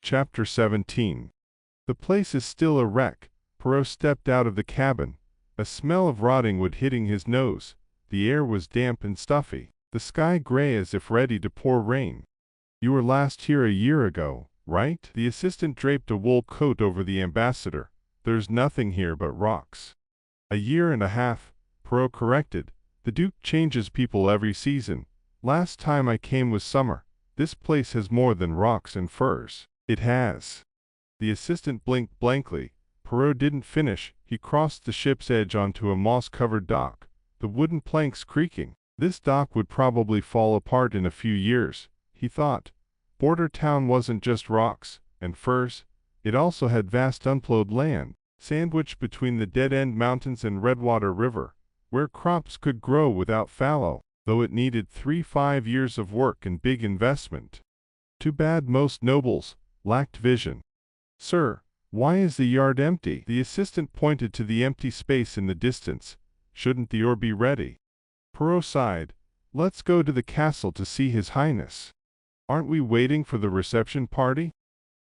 Chapter 17. The place is still a wreck. Perrault stepped out of the cabin, a smell of rotting wood hitting his nose. The air was damp and stuffy, the sky gray as if ready to pour rain. You were last here a year ago, right? The assistant draped a wool coat over the ambassador. There's nothing here but rocks. A year and a half, Perrault corrected. The Duke changes people every season. Last time I came was summer. This place has more than rocks and firs. It has. The assistant blinked blankly. Perrault didn't finish. He crossed the ship's edge onto a moss-covered dock, the wooden planks creaking. This dock would probably fall apart in a few years, he thought. Border town wasn't just rocks and firs. It also had vast unplowed land, sandwiched between the dead-end mountains and Redwater River, where crops could grow without fallow, though it needed 3-5 years of work and big investment. Too bad most nobles lacked vision. Sir, why is the yard empty? The assistant pointed to the empty space in the distance. Shouldn't the ore be ready? Perrault sighed. Let's go to the castle to see His Highness. Aren't we waiting for the reception party?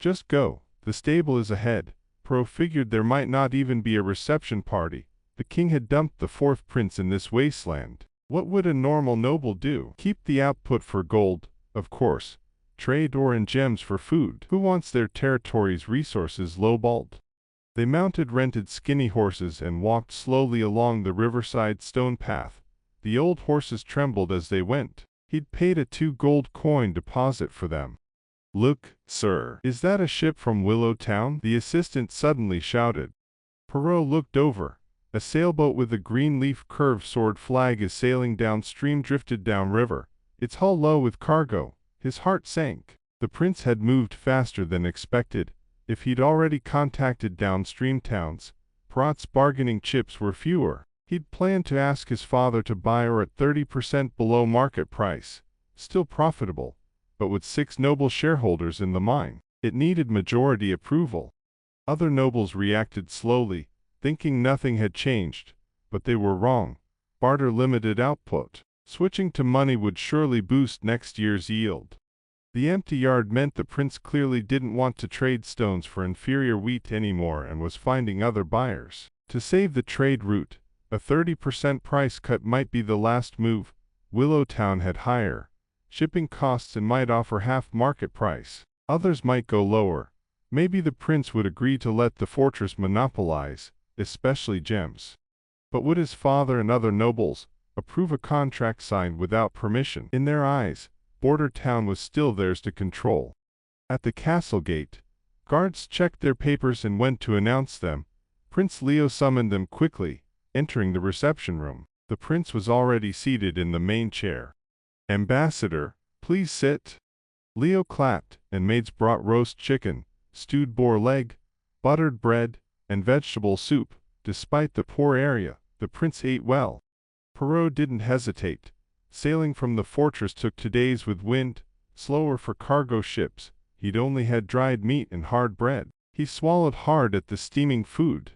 Just go. The stable is ahead. Perrault figured there might not even be a reception party. The king had dumped the fourth prince in this wasteland. What would a normal noble do? Keep the output for gold, of course. Trade ore and gems for food. Who wants their territory's resources lowballed? They mounted rented skinny horses and walked slowly along the riverside stone path. The old horses trembled as they went. He'd paid a 2-gold coin deposit for them. Look, sir, is that a ship from Willow Town? The assistant suddenly shouted. Perrault looked over. A sailboat with a green leaf curved sword flag is sailing downstream, drifted downriver, its hull low with cargo. His heart sank. The prince had moved faster than expected. If he'd already contacted downstream towns, Perrault's bargaining chips were fewer. He'd planned to ask his father to buy ore at 30% below market price, still profitable, but with 6 noble shareholders in the mine, it needed majority approval. Other nobles reacted slowly, thinking nothing had changed, but they were wrong. Barter limited output. Switching to money would surely boost next year's yield. The empty yard meant the prince clearly didn't want to trade stones for inferior wheat anymore and was finding other buyers. To save the trade route, a 30% price cut might be the last move. Willowtown had higher shipping costs and might offer half market price. Others might go lower. Maybe the prince would agree to let the fortress monopolize, especially gems. But would his father and other nobles approve a contract signed without permission? In their eyes, Border Town was still theirs to control. At the castle gate, guards checked their papers and went to announce them. Prince Leo summoned them quickly, entering the reception room. The prince was already seated in the main chair. Ambassador, please sit. Leo clapped, and maids brought roast chicken, stewed boar leg, buttered bread, and vegetable soup. Despite the poor area, the prince ate well. Perrault didn't hesitate. Sailing from the fortress took 2 days with wind, slower for cargo ships. He'd only had dried meat and hard bread. He swallowed hard at the steaming food.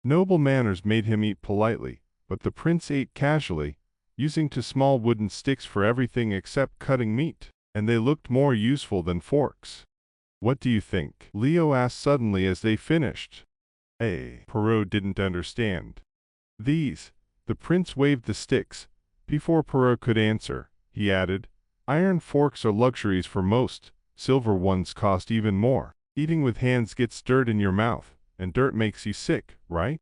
Noble manners made him eat politely, but the prince ate casually, using 2 small wooden sticks for everything except cutting meat, and they looked more useful than forks. What do you think? Leo asked suddenly as they finished. Perrault didn't understand. These. The prince waved the sticks. Before Perrault could answer, he added, iron forks are luxuries for most, silver ones cost even more. Eating with hands gets dirt in your mouth, and dirt makes you sick, right?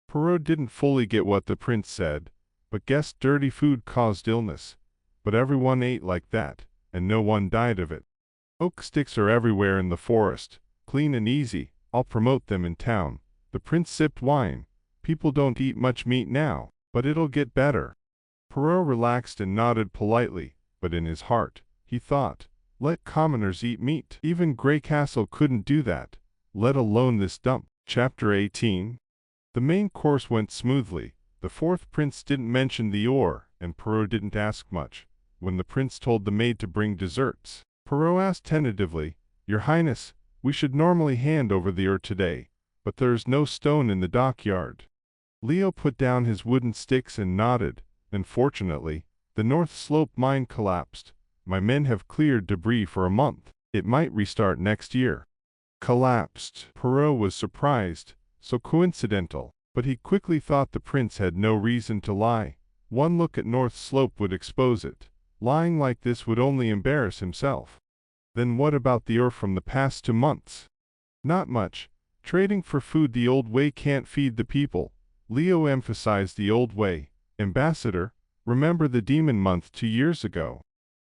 Perrault didn't fully get what the prince said, but guessed dirty food caused illness. But everyone ate like that, and no one died of it. Oak sticks are everywhere in the forest, clean and easy. I'll promote them in town. The prince sipped wine. People don't eat much meat now, but it'll get better. Perrault relaxed and nodded politely, but in his heart, he thought, let commoners eat meat. Even Grey Castle couldn't do that, let alone this dump. Chapter 18. The main course went smoothly. The fourth prince didn't mention the ore, and Perrault didn't ask much. When the prince told the maid to bring desserts, Perrault asked tentatively, Your Highness, we should normally hand over the ore today, but there is no stone in the dockyard. Leo put down his wooden sticks and nodded. Unfortunately, the North Slope mine collapsed. My men have cleared debris for a month. It might restart next year. collapsed. Perrault was surprised, so coincidental, but he quickly thought the prince had no reason to lie. One look at North Slope would expose it. Lying like this would only embarrass himself. Then what about the ore from the past 2 months? Not much. Trading for food the old way can't feed the people. Leo emphasized the old way. Ambassador, remember the demon month 2 years ago?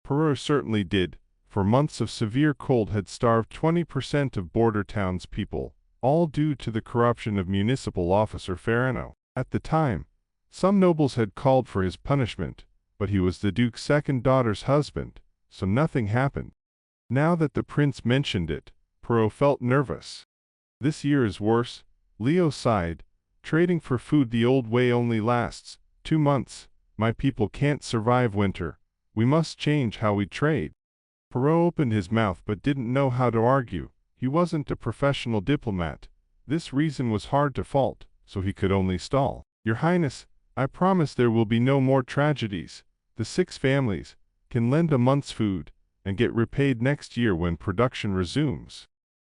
Perrault certainly did, for months of severe cold had starved 20% of border townspeople, all due to the corruption of municipal officer Ferrano. At the time, some nobles had called for his punishment, but he was the duke's second daughter's husband, so nothing happened. Now that the prince mentioned it, Perrault felt nervous. This year is worse, Leo sighed. Trading for food the old way only lasts 2 months. My people can't survive winter. We must change how we trade. Perrault opened his mouth but didn't know how to argue. He wasn't a professional diplomat. This reason was hard to fault, so he could only stall. Your Highness, I promise there will be no more tragedies. The 6 families can lend a month's food and get repaid next year when production resumes.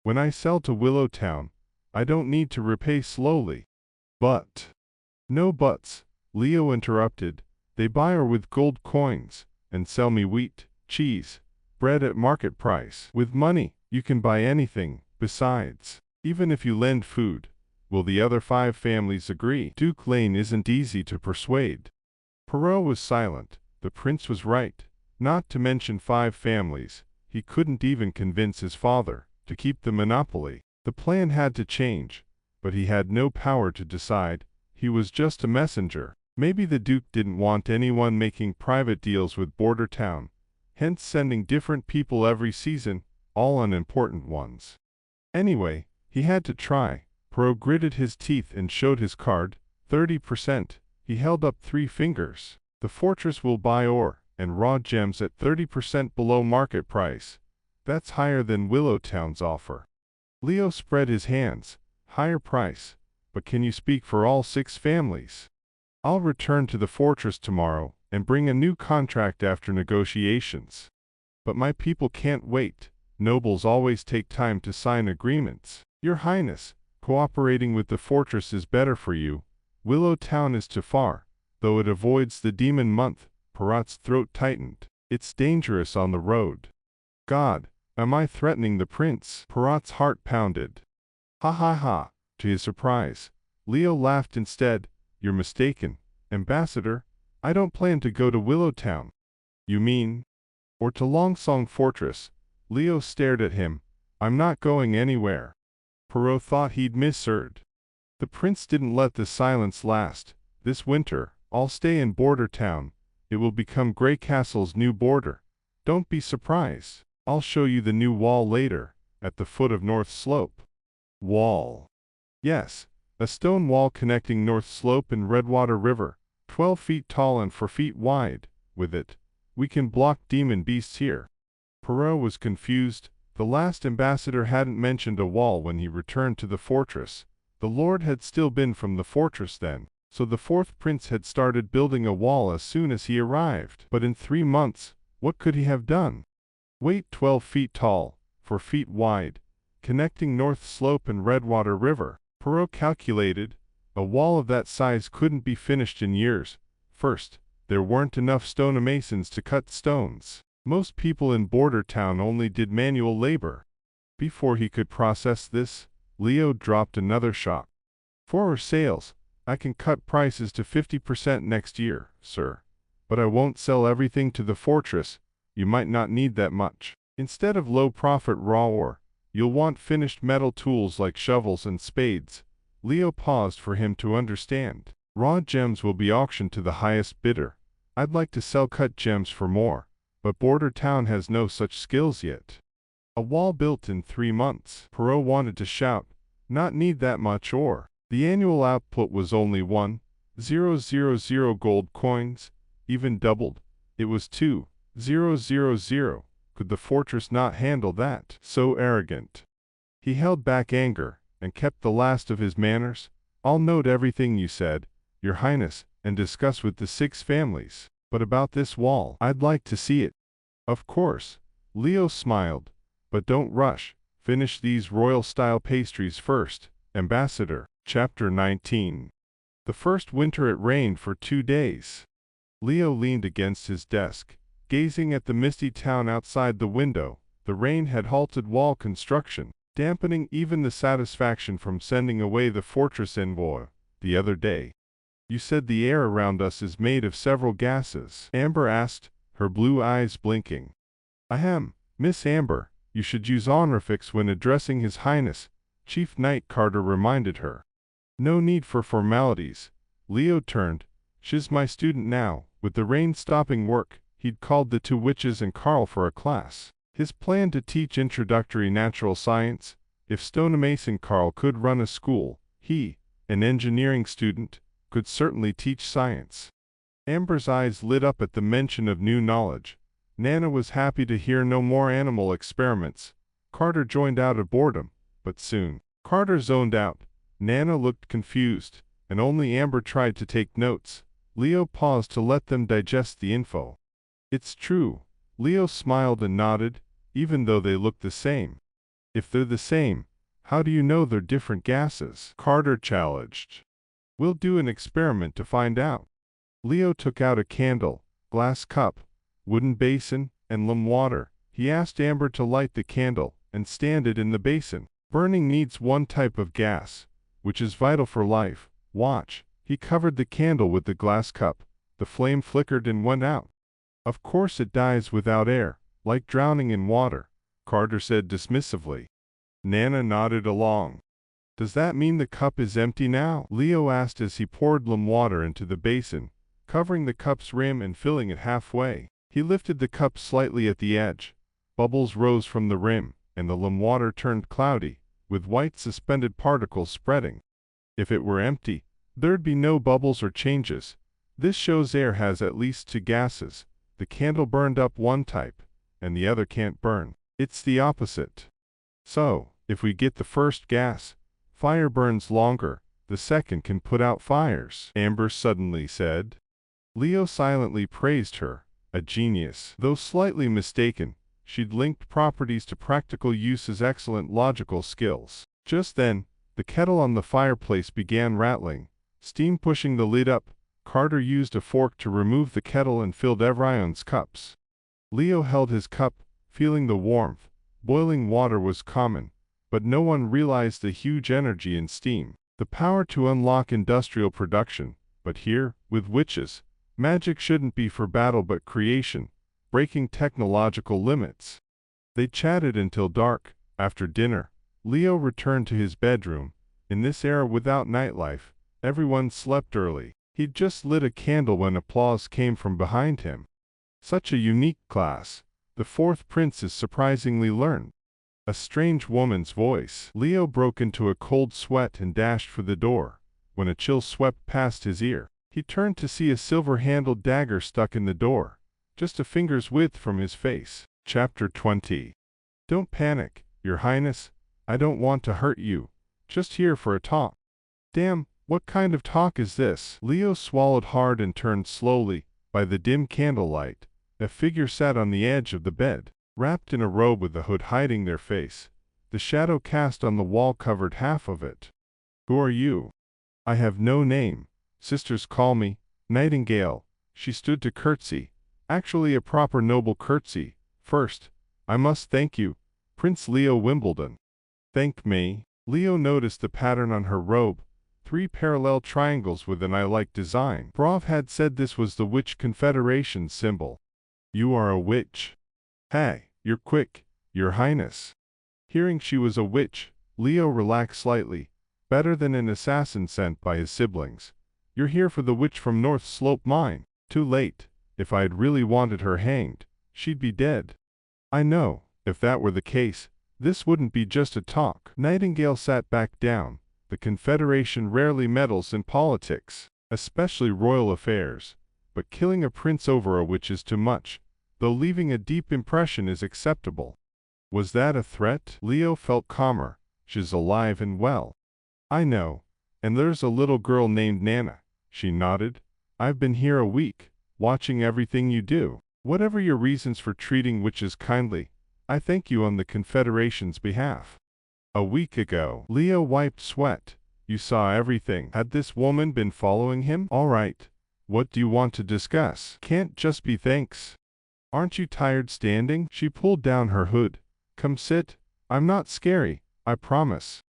When I sell to Willowtown, I don't need to repay slowly. But, no buts, Leo interrupted. They buy ore with gold coins and sell me wheat, cheese, bread at market price. With money, you can buy anything. Besides, even if you lend food, will the other 5 families agree? Duke Lane isn't easy to persuade. Perrault was silent. The prince was right. Not to mention 5 families. He couldn't even convince his father to keep the monopoly. The plan had to change, but he had no power to decide. He was just a messenger. Maybe the Duke didn't want anyone making private deals with Border Town, hence sending different people every season, all unimportant ones. Anyway, he had to try. Perrault gritted his teeth and showed his card, 30%. He held up 3 fingers. The fortress will buy ore and raw gems at 30% below market price. That's higher than Willowtown's offer. Leo spread his hands. Higher price. But can you speak for all 6 families? I'll return to the fortress tomorrow and bring a new contract after negotiations. But my people can't wait. Nobles always take time to sign agreements. Your Highness, cooperating with the fortress is better for you. Willowtown is too far, though it avoids the demon month. Perrault's throat tightened. It's dangerous on the road. God, am I threatening the prince? Perrault's heart pounded. Ha ha ha. To his surprise, Leo laughed instead. You're mistaken, Ambassador. I don't plan to go to Willowtown. You mean? Or to Longsong Fortress? Leo stared at him. I'm not going anywhere. Perrault thought he'd misheard. The prince didn't let the silence last. This winter, I'll stay in Border Town. It will become Grey Castle's new border. Don't be surprised. I'll show you the new wall later, at the foot of North Slope. Wall. Yes, a stone wall connecting North Slope and Redwater River, 12 feet tall and 4 feet wide. With it, we can block demon beasts here. Perrault was confused. The last ambassador hadn't mentioned a wall when he returned to the fortress. The lord had still been from the fortress then, so the 4th prince had started building a wall as soon as he arrived. But in 3 months, what could he have done? Weight 12 feet tall, 4 feet wide, connecting North Slope and Redwater River. Perrault calculated, a wall of that size couldn't be finished in years. First, there weren't enough stonemasons to cut stones. Most people in Border Town only did manual labor. Before he could process this, Leo dropped another shock. For our sales, I can cut prices to 50% next year, sir. But I won't sell everything to the fortress. You might not need that much. Instead of low-profit raw ore, you'll want finished metal tools like shovels and spades. Leo paused for him to understand. Raw gems will be auctioned to the highest bidder. I'd like to sell cut gems for more, but Border Town has no such skills yet. A wall built in 3 months. Perrault wanted to shout, not need that much ore. The annual output was only 1,000 gold coins, even doubled. It was 2,000. Could the fortress not handle that? So arrogant. He held back anger and kept the last of his manners. I'll note everything you said, Your Highness, and discuss with the 6 families. But about this wall, I'd like to see it. Of course. Leo smiled. But don't rush. Finish these royal-style pastries first, Ambassador. Chapter 19. The first winter it rained for 2 days. Leo leaned against his desk, gazing at the misty town outside the window. The rain had halted wall construction, dampening even the satisfaction from sending away the fortress envoy the other day. You said the air around us is made of several gases? Amber asked, her blue eyes blinking. Ahem, Miss Amber, you should use honorifics when addressing His Highness, Chief Knight Carter reminded her. No need for formalities. Leo turned. She's my student now. With the rain stopping work, he'd called the 2 witches and Carl for a class. His plan to teach introductory natural science. If stonemason Carl could run a school, he, an engineering student, could certainly teach science. Amber's eyes lit up at the mention of new knowledge. Nana was happy to hear no more animal experiments. Carter joined out of boredom, but soon Carter zoned out. Nana looked confused, and only Amber tried to take notes. Leo paused to let them digest the info. It's true. Leo smiled and nodded, even though they looked the same. If they're the same, how do you know they're different gases? Carter challenged. We'll do an experiment to find out. Leo took out a candle, glass cup, wooden basin, and lime water. He asked Amber to light the candle and stand it in the basin. Burning needs one type of gas, which is vital for life. Watch. He covered the candle with the glass cup. The flame flickered and went out. Of course it dies without air, like drowning in water, Carter said dismissively. Nana nodded along. Does that mean the cup is empty now? Leo asked as he poured lime water into the basin, covering the cup's rim and filling it halfway. He lifted the cup slightly at the edge. Bubbles rose from the rim, and the lime water turned cloudy, with white suspended particles spreading. If it were empty, there'd be no bubbles or changes. This shows air has at least 2 gases. The candle burned up one type, and the other can't burn. It's the opposite. So, if we get the first gas, fire burns longer, the second can put out fires, Amber suddenly said. Leo silently praised her, a genius. Though slightly mistaken, she'd linked properties to practical use as excellent logical skills. Just then, the kettle on the fireplace began rattling, steam pushing the lid up. Carter used a fork to remove the kettle and filled everyone's cups. Leo held his cup, feeling the warmth. Boiling water was common, but no one realized the huge energy in steam, the power to unlock industrial production. But here, with witches, magic shouldn't be for battle but creation, breaking technological limits. They chatted until dark. After dinner, Leo returned to his bedroom. In this era without nightlife, everyone slept early. He'd just lit a candle when applause came from behind him. Such a unique class. The 4th prince is surprisingly learned. A strange woman's voice. Leo broke into a cold sweat and dashed for the door. When a chill swept past his ear, he turned to see a silver-handled dagger stuck in the door, just a finger's width from his face. Chapter 20. Don't panic, Your Highness. I don't want to hurt you. Just here for a talk. Damn, what kind of talk is this? Leo swallowed hard and turned slowly. By the dim candlelight, a figure sat on the edge of the bed, wrapped in a robe with the hood hiding their face. The shadow cast on the wall covered half of it. Who are you? I have no name. Sisters call me Nightingale. She stood to curtsy, actually a proper noble curtsy. First, I must thank you, Prince Leo Wimbledon. Thank me? Leo noticed the pattern on her robe. 3 parallel triangles with an eye-like design. Brav had said this was the Witch Confederation's symbol. You are a witch. Hey, you're quick, Your Highness. Hearing she was a witch, Leo relaxed slightly. Better than an assassin sent by his siblings. You're here for the witch from North Slope Mine. Too late. If I'd really wanted her hanged, she'd be dead. I know. If that were the case, this wouldn't be just a talk. Nightingale sat back down. The Confederation rarely meddles in politics, especially royal affairs, but killing a prince over a witch is too much, though leaving a deep impression is acceptable. Was that a threat? Leo felt calmer. She's alive and well. I know. And there's a little girl named Nana. She nodded. I've been here a week, watching everything you do. Whatever your reasons for treating witches kindly, I thank you on the Confederation's behalf. A week ago, Leo wiped sweat. You saw everything. Had this woman been following him? All right. What do you want to discuss? Can't just be thanks. Aren't you tired standing? She pulled down her hood. Come sit. I'm not scary, I promise.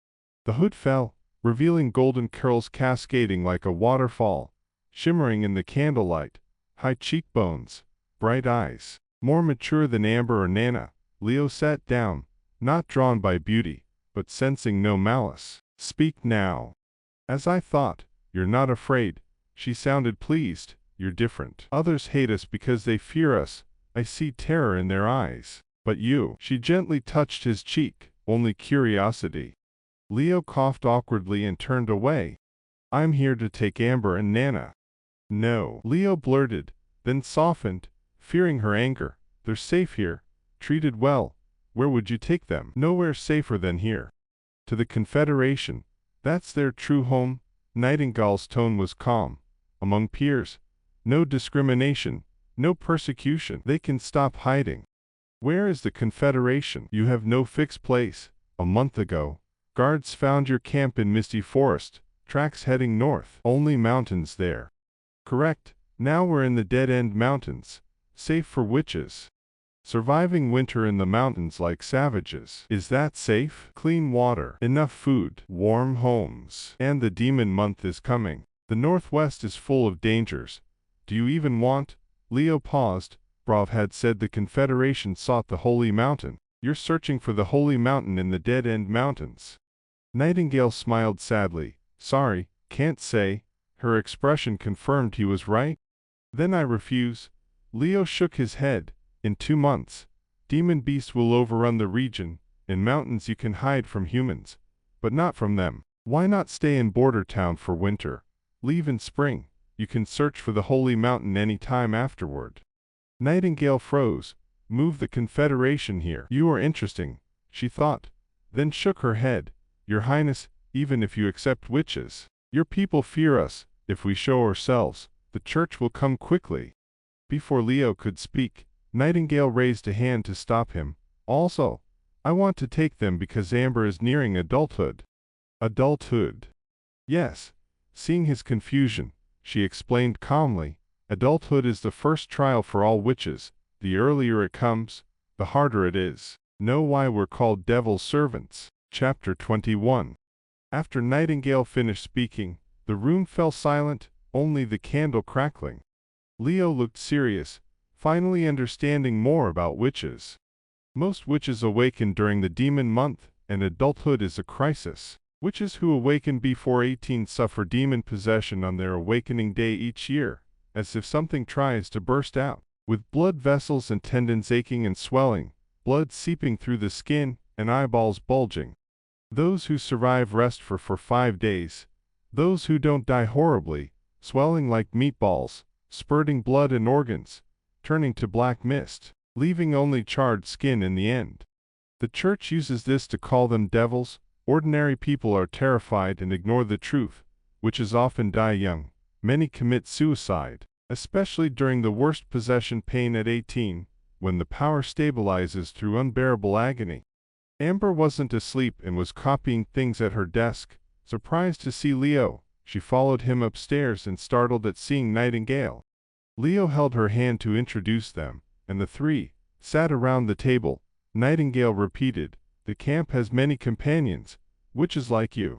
The hood fell, revealing golden curls cascading like a waterfall, shimmering in the candlelight, high cheekbones, bright eyes. More mature than Amber or Nana, Leo sat down, not drawn by beauty, but sensing no malice. Speak now. As I thought, you're not afraid. She sounded pleased. You're different. Others hate us because they fear us. I see terror in their eyes. But you. She gently touched his cheek. Only curiosity. Leo coughed awkwardly and turned away. I'm here to take Amber and Nana. No. Leo blurted, then softened, fearing her anger. They're safe here, treated well. Where would you take them? Nowhere safer than here. To the Confederation. That's their true home. Nightingale's tone was calm. Among peers. No discrimination. No persecution. They can stop hiding. Where is the Confederation? You have no fixed place. A month ago, guards found your camp in Misty Forest, tracks heading north. Only mountains there. Correct. Now we're in the Dead-End Mountains. Safe for witches. Surviving winter in the mountains like savages. Is that safe? Clean water, enough food, warm homes. And the demon month is coming. The Northwest is full of dangers. Do you even want? Leo paused. Brav had said the Confederation sought the Holy Mountain. You're searching for the Holy Mountain in the Dead-End Mountains. Nightingale smiled sadly. Sorry, can't say. Her expression confirmed he was right. Then I refuse. Leo shook his head. In 2 months, demon beasts will overrun the region. In mountains you can hide from humans, but not from them. Why not stay in Border Town for winter? Leave in spring. You can search for the Holy Mountain any time afterward. Nightingale froze. Move the Confederation here. You are interesting, she thought, then shook her head. Your Highness, even if you accept witches, your people fear us. If we show ourselves, the church will come quickly. Before Leo could speak, Nightingale raised a hand to stop him. Also, I want to take them because Amber is nearing adulthood. Adulthood? Yes. Seeing his confusion, she explained calmly. Adulthood is the first trial for all witches. The earlier it comes, the harder it is. Know why we're called devil's servants. Chapter 21. After Nightingale finished speaking, the room fell silent, only the candle crackling. Leo looked serious, finally understanding more about witches. Most witches awaken during the demon month, and adulthood is a crisis. Witches who awaken before 18 suffer demon possession on their awakening day each year, as if something tries to burst out. With blood vessels and tendons aching and swelling, blood seeping through the skin, and eyeballs bulging. Those who survive rest for 5 days. Those who don't die horribly, swelling like meatballs, spurting blood and organs, turning to black mist, leaving only charred skin in the end. The church uses this to call them devils. Ordinary people are terrified and ignore the truth. Witches often die young. Many commit suicide, especially during the worst possession pain at 18, when the power stabilizes through unbearable agony. Amber wasn't asleep and was copying things at her desk. Surprised to see Leo, she followed him upstairs and startled at seeing Nightingale. Leo held her hand to introduce them, and the three sat around the table. Nightingale repeated, "The camp has many companions, witches like you."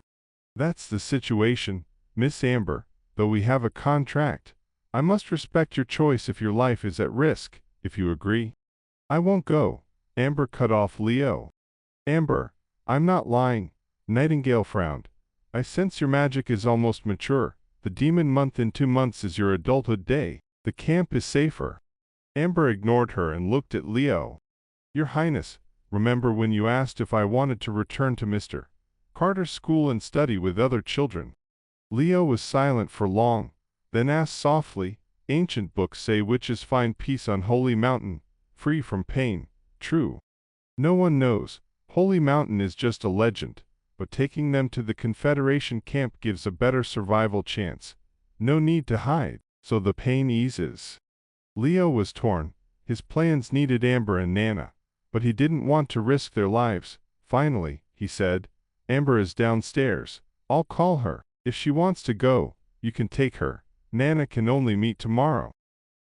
"That's the situation, Miss Amber, though we have a contract. I must respect your choice if your life is at risk, if you agree." "I won't go," Amber cut off Leo. "Amber, I'm not lying." Nightingale frowned. "I sense your magic is almost mature. The demon month in 2 months is your adulthood day. The camp is safer." Amber ignored her and looked at Leo. "Your Highness, remember when you asked if I wanted to return to Mr. Carter's school and study with other children?" Leo was silent for long, then asked softly, "Ancient books say witches find peace on Holy Mountain, free from pain, true?" "No one knows. Holy Mountain is just a legend, but taking them to the Confederation camp gives a better survival chance. No need to hide, so the pain eases." Leo was torn. His plans needed Amber and Nana, but he didn't want to risk their lives. Finally, he said, Amber is downstairs. I'll call her. If she wants to go, you can take her. Nana can only meet tomorrow.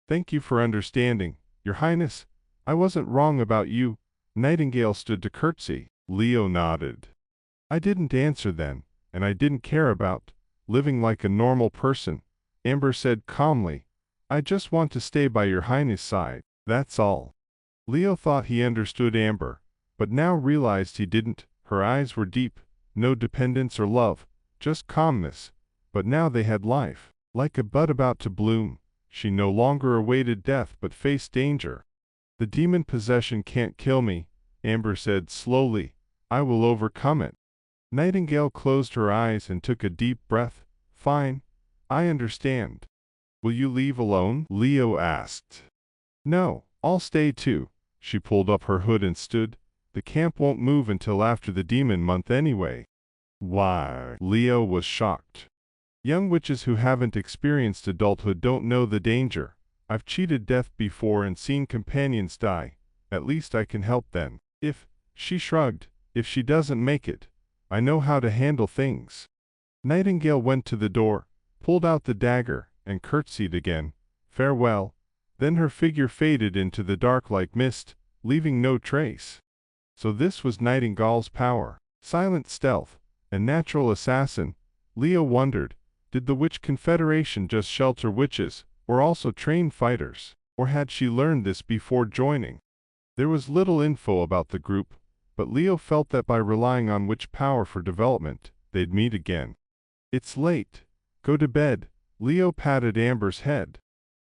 Thank you for understanding, Your Highness. I wasn't wrong about you. Nightingale stood to curtsy. Leo nodded. I didn't answer then, and I didn't care about living like a normal person. Amber said calmly, I just want to stay by Your Highness' side. That's all. Leo thought he understood Amber, but now realized he didn't. Her eyes were deep, no dependence or love, just calmness. But now they had life. Like a bud about to bloom, she no longer awaited death but faced danger. The demon possession can't kill me, Amber said slowly. I will overcome it. Nightingale closed her eyes and took a deep breath. Fine. I understand. Will you leave alone? Leo asked. No, I'll stay too. She pulled up her hood and stood. The camp won't move until after the demon month anyway. Why? Leo was shocked. Young witches who haven't experienced adulthood don't know the danger. I've cheated death before and seen companions die. At least I can help then. She shrugged, if she doesn't make it, I know how to handle things. Nightingale went to the door, pulled out the dagger, and curtsied again. Farewell. Then her figure faded into the dark like mist, leaving no trace. So this was Nightingale's power. Silent stealth, a natural assassin. Leo wondered, did the Witch Confederation just shelter witches, or also train fighters? Or had she learned this before joining? There was little info about the group, but Leo felt that by relying on witch power for development, they'd meet again. It's late. Go to bed. Leo patted Amber's head.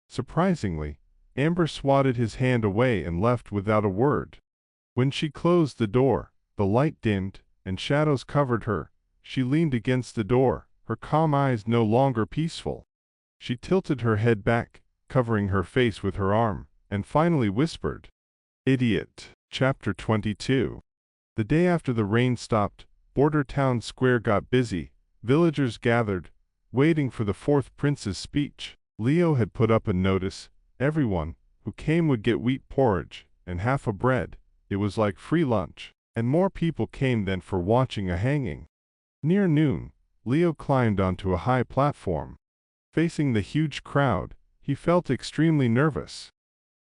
Surprisingly, Amber swatted his hand away and left without a word. When she closed the door, the light dimmed, and shadows covered her. She leaned against the door, her calm eyes no longer peaceful. She tilted her head back, covering her face with her arm, and finally whispered, Idiot. Chapter 22. The day after the rain stopped, Border Town Square got busy. Villagers gathered, waiting for the fourth prince's speech. Leo had put up a notice. Everyone who came would get wheat porridge and half a bread. It was like free lunch, and more people came than for watching a hanging. Near noon, Leo climbed onto a high platform. Facing the huge crowd, he felt extremely nervous.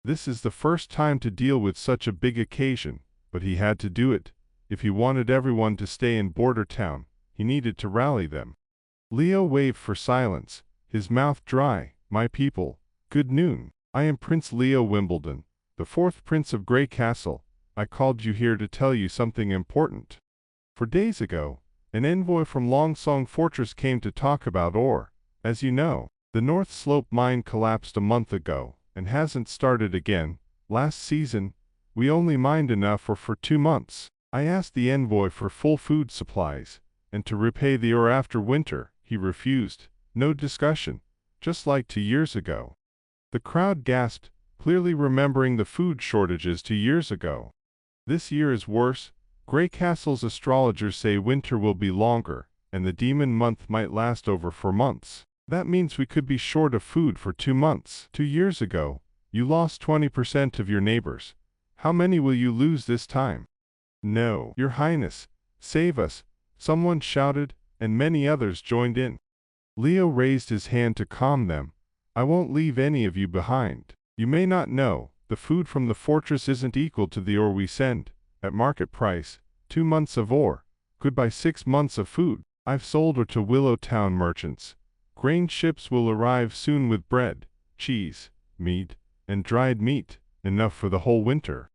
This is the first time to deal with such a big occasion, but he had to do it. If he wanted everyone to stay in Border Town, he needed to rally them. Leo waved for silence, his mouth dry. My people, good noon. I am Prince Leo Wimbledon, the fourth prince of Grey Castle. I called you here to tell you something important. 4 days ago, an envoy from Longsong Fortress came to talk about ore. As you know, the North Slope mine collapsed a month ago, and hasn't started again. Last season, we only mined enough for 2 months. I asked the envoy for full food supplies, and to repay the ore after winter. He refused. No discussion. Just like 2 years ago. The crowd gasped, clearly remembering the food shortages 2 years ago. This year is worse. Grey Castle's astrologers say winter will be longer, and the demon month might last over 4 months. That means we could be short of food for 2 months. 2 years ago, you lost 20% of your neighbors. How many will you lose this time? No, Your Highness, save us, someone shouted, and many others joined in. Leo raised his hand to calm them. I won't leave any of you behind. You may not know, the food from the fortress isn't equal to the ore we send. At market price, 2 months of ore could buy 6 months of food. I've sold ore to Willow Town merchants. Grain ships will arrive soon with bread, cheese, meat, and dried meat, enough for the whole winter.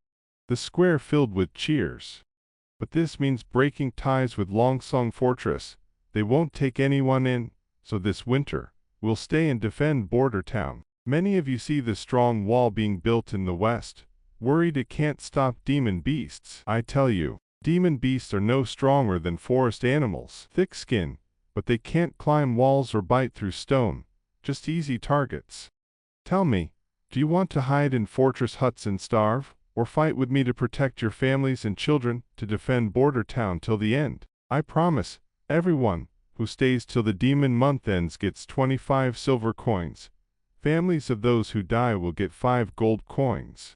The square filled with cheers. But this means breaking ties with Longsong Fortress. They won't take anyone in, so this winter, we'll stay and defend Border Town. Many of you see the strong wall being built in the west, worried it can't stop demon beasts. I tell you, demon beasts are no stronger than forest animals. Thick skin, but they can't climb walls or bite through stone, just easy targets. Tell me, do you want to hide in fortress huts and starve, or fight with me to protect your families and children, to defend Border Town till the end? I promise, everyone who stays till the demon month ends gets 25 silver coins. Families of those who die will get 5 gold coins.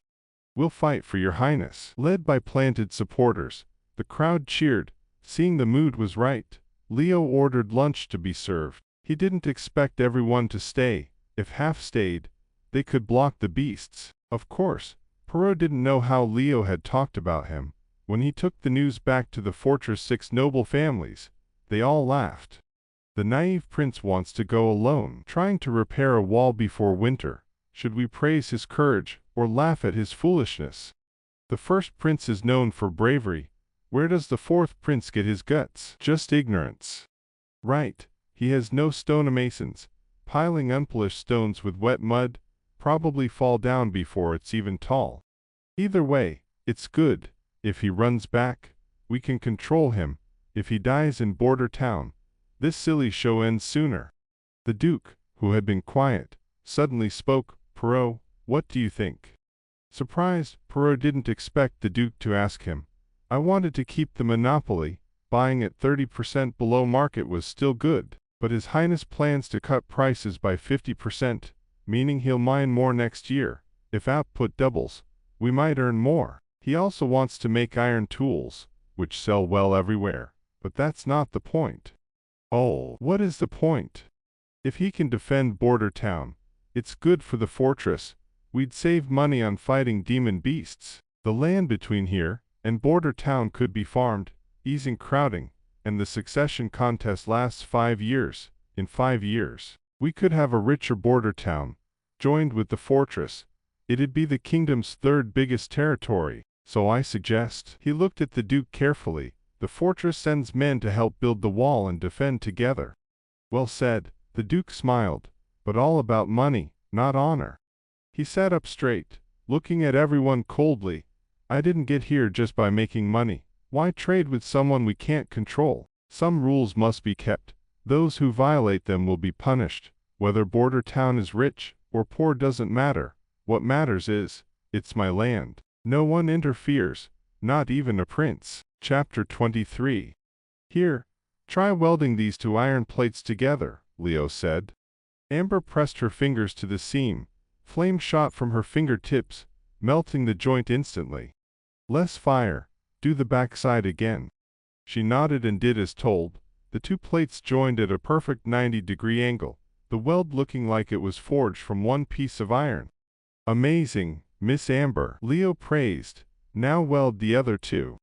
"We'll fight for your highness." Led by planted supporters, the crowd cheered. Seeing the mood was right, Leo ordered lunch to be served. He didn't expect everyone to stay. If half stayed, they could block the beasts. Of course, Perrault didn't know how Leo had talked about him. When he took the news back to the fortress' 6 noble families, they all laughed. The naive prince wants to go alone, trying to repair a wall before winter. Should we praise his courage, or laugh at his foolishness? The first prince is known for bravery. Where does the fourth prince get his guts? Just ignorance. Right, he has no stonemasons, piling unpolished stones with wet mud, probably fall down before it's even tall. Either way, it's good. If he runs back, we can control him. If he dies in border town, this silly show ends sooner. The Duke, who had been quiet, suddenly spoke. "Perrault, what do you think?" Surprised, Perrault didn't expect the Duke to ask him. "I wanted to keep the monopoly. Buying at 30% below market was still good, but His Highness plans to cut prices by 50%, meaning he'll mine more next year. If output doubles, we might earn more. He also wants to make iron tools, which sell well everywhere, but that's not the point." "Oh, what is the point?" "If he can defend border town, it's good for the fortress. We'd save money on fighting demon beasts. The land between here and border town could be farmed, easing crowding, and the succession contest lasts 5 years. In 5 years, we could have a richer border town, joined with the fortress. It'd be the kingdom's 3rd biggest territory. So I suggest." He looked at the Duke carefully. "The fortress sends men to help build the wall and defend together." "Well said." The Duke smiled. "But all about money, not honor." He sat up straight, looking at everyone coldly. "I didn't get here just by making money. Why trade with someone we can't control? Some rules must be kept. Those who violate them will be punished. Whether border town is rich or poor doesn't matter. What matters is, it's my land. No one interferes, not even a prince." Chapter 23. "Here, try welding these 2 iron plates together," Leo said. Amber pressed her fingers to the seam. Flame shot from her fingertips, melting the joint instantly. "Less fire. Do the backside again." She nodded and did as told. The 2 plates joined at a perfect 90-degree angle, the weld looking like it was forged from one piece of iron. "Amazing, Miss Amber," Leo praised. "Now weld the other 2.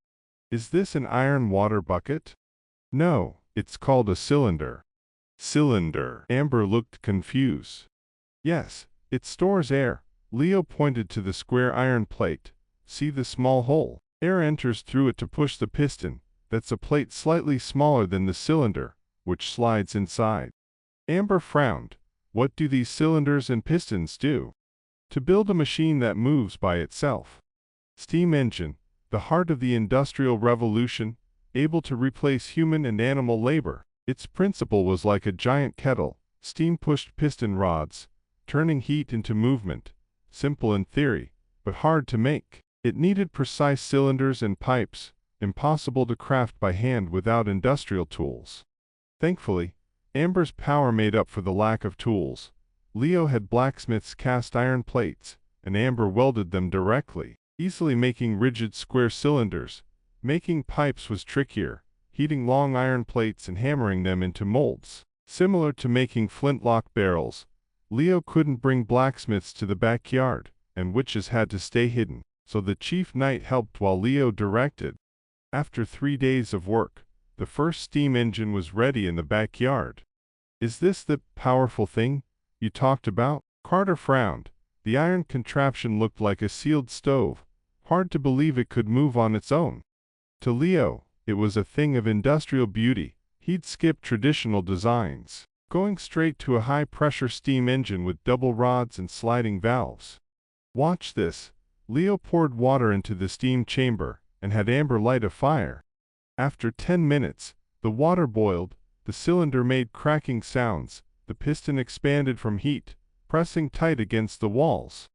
Is this an iron water bucket?" "No, it's called a cylinder." "Cylinder?" Amber looked confused. "Yes, it stores air." Leo pointed to the square iron plate. "See the small hole? Air enters through it to push the piston. That's a plate slightly smaller than the cylinder, which slides inside." Amber frowned. "What do these cylinders and pistons do?" "To build a machine that moves by itself. Steam engine, the heart of the Industrial Revolution, able to replace human and animal labor. Its principle was like a giant kettle, steam-pushed piston rods, turning heat into movement. Simple in theory, but hard to make. It needed precise cylinders and pipes, impossible to craft by hand without industrial tools. Thankfully, Amber's power made up for the lack of tools. Leo had blacksmith's cast iron plates, and Amber welded them directly, easily making rigid square cylinders. Making pipes was trickier, heating long iron plates and hammering them into molds. Similar to making flintlock barrels, Leo couldn't bring blacksmiths to the backyard, and witches had to stay hidden, so the chief knight helped while Leo directed. After 3 days of work, the first steam engine was ready in the backyard. "Is this the powerful thing you talked about?" Carter frowned. The iron contraption looked like a sealed stove. Hard to believe it could move on its own. To Leo, it was a thing of industrial beauty. He'd skipped traditional designs, going straight to a high-pressure steam engine with double rods and sliding valves. "Watch this." Leo poured water into the steam chamber and had Amber light a fire. After 10 minutes, the water boiled, the cylinder made cracking sounds, the piston expanded from heat, pressing tight against the walls.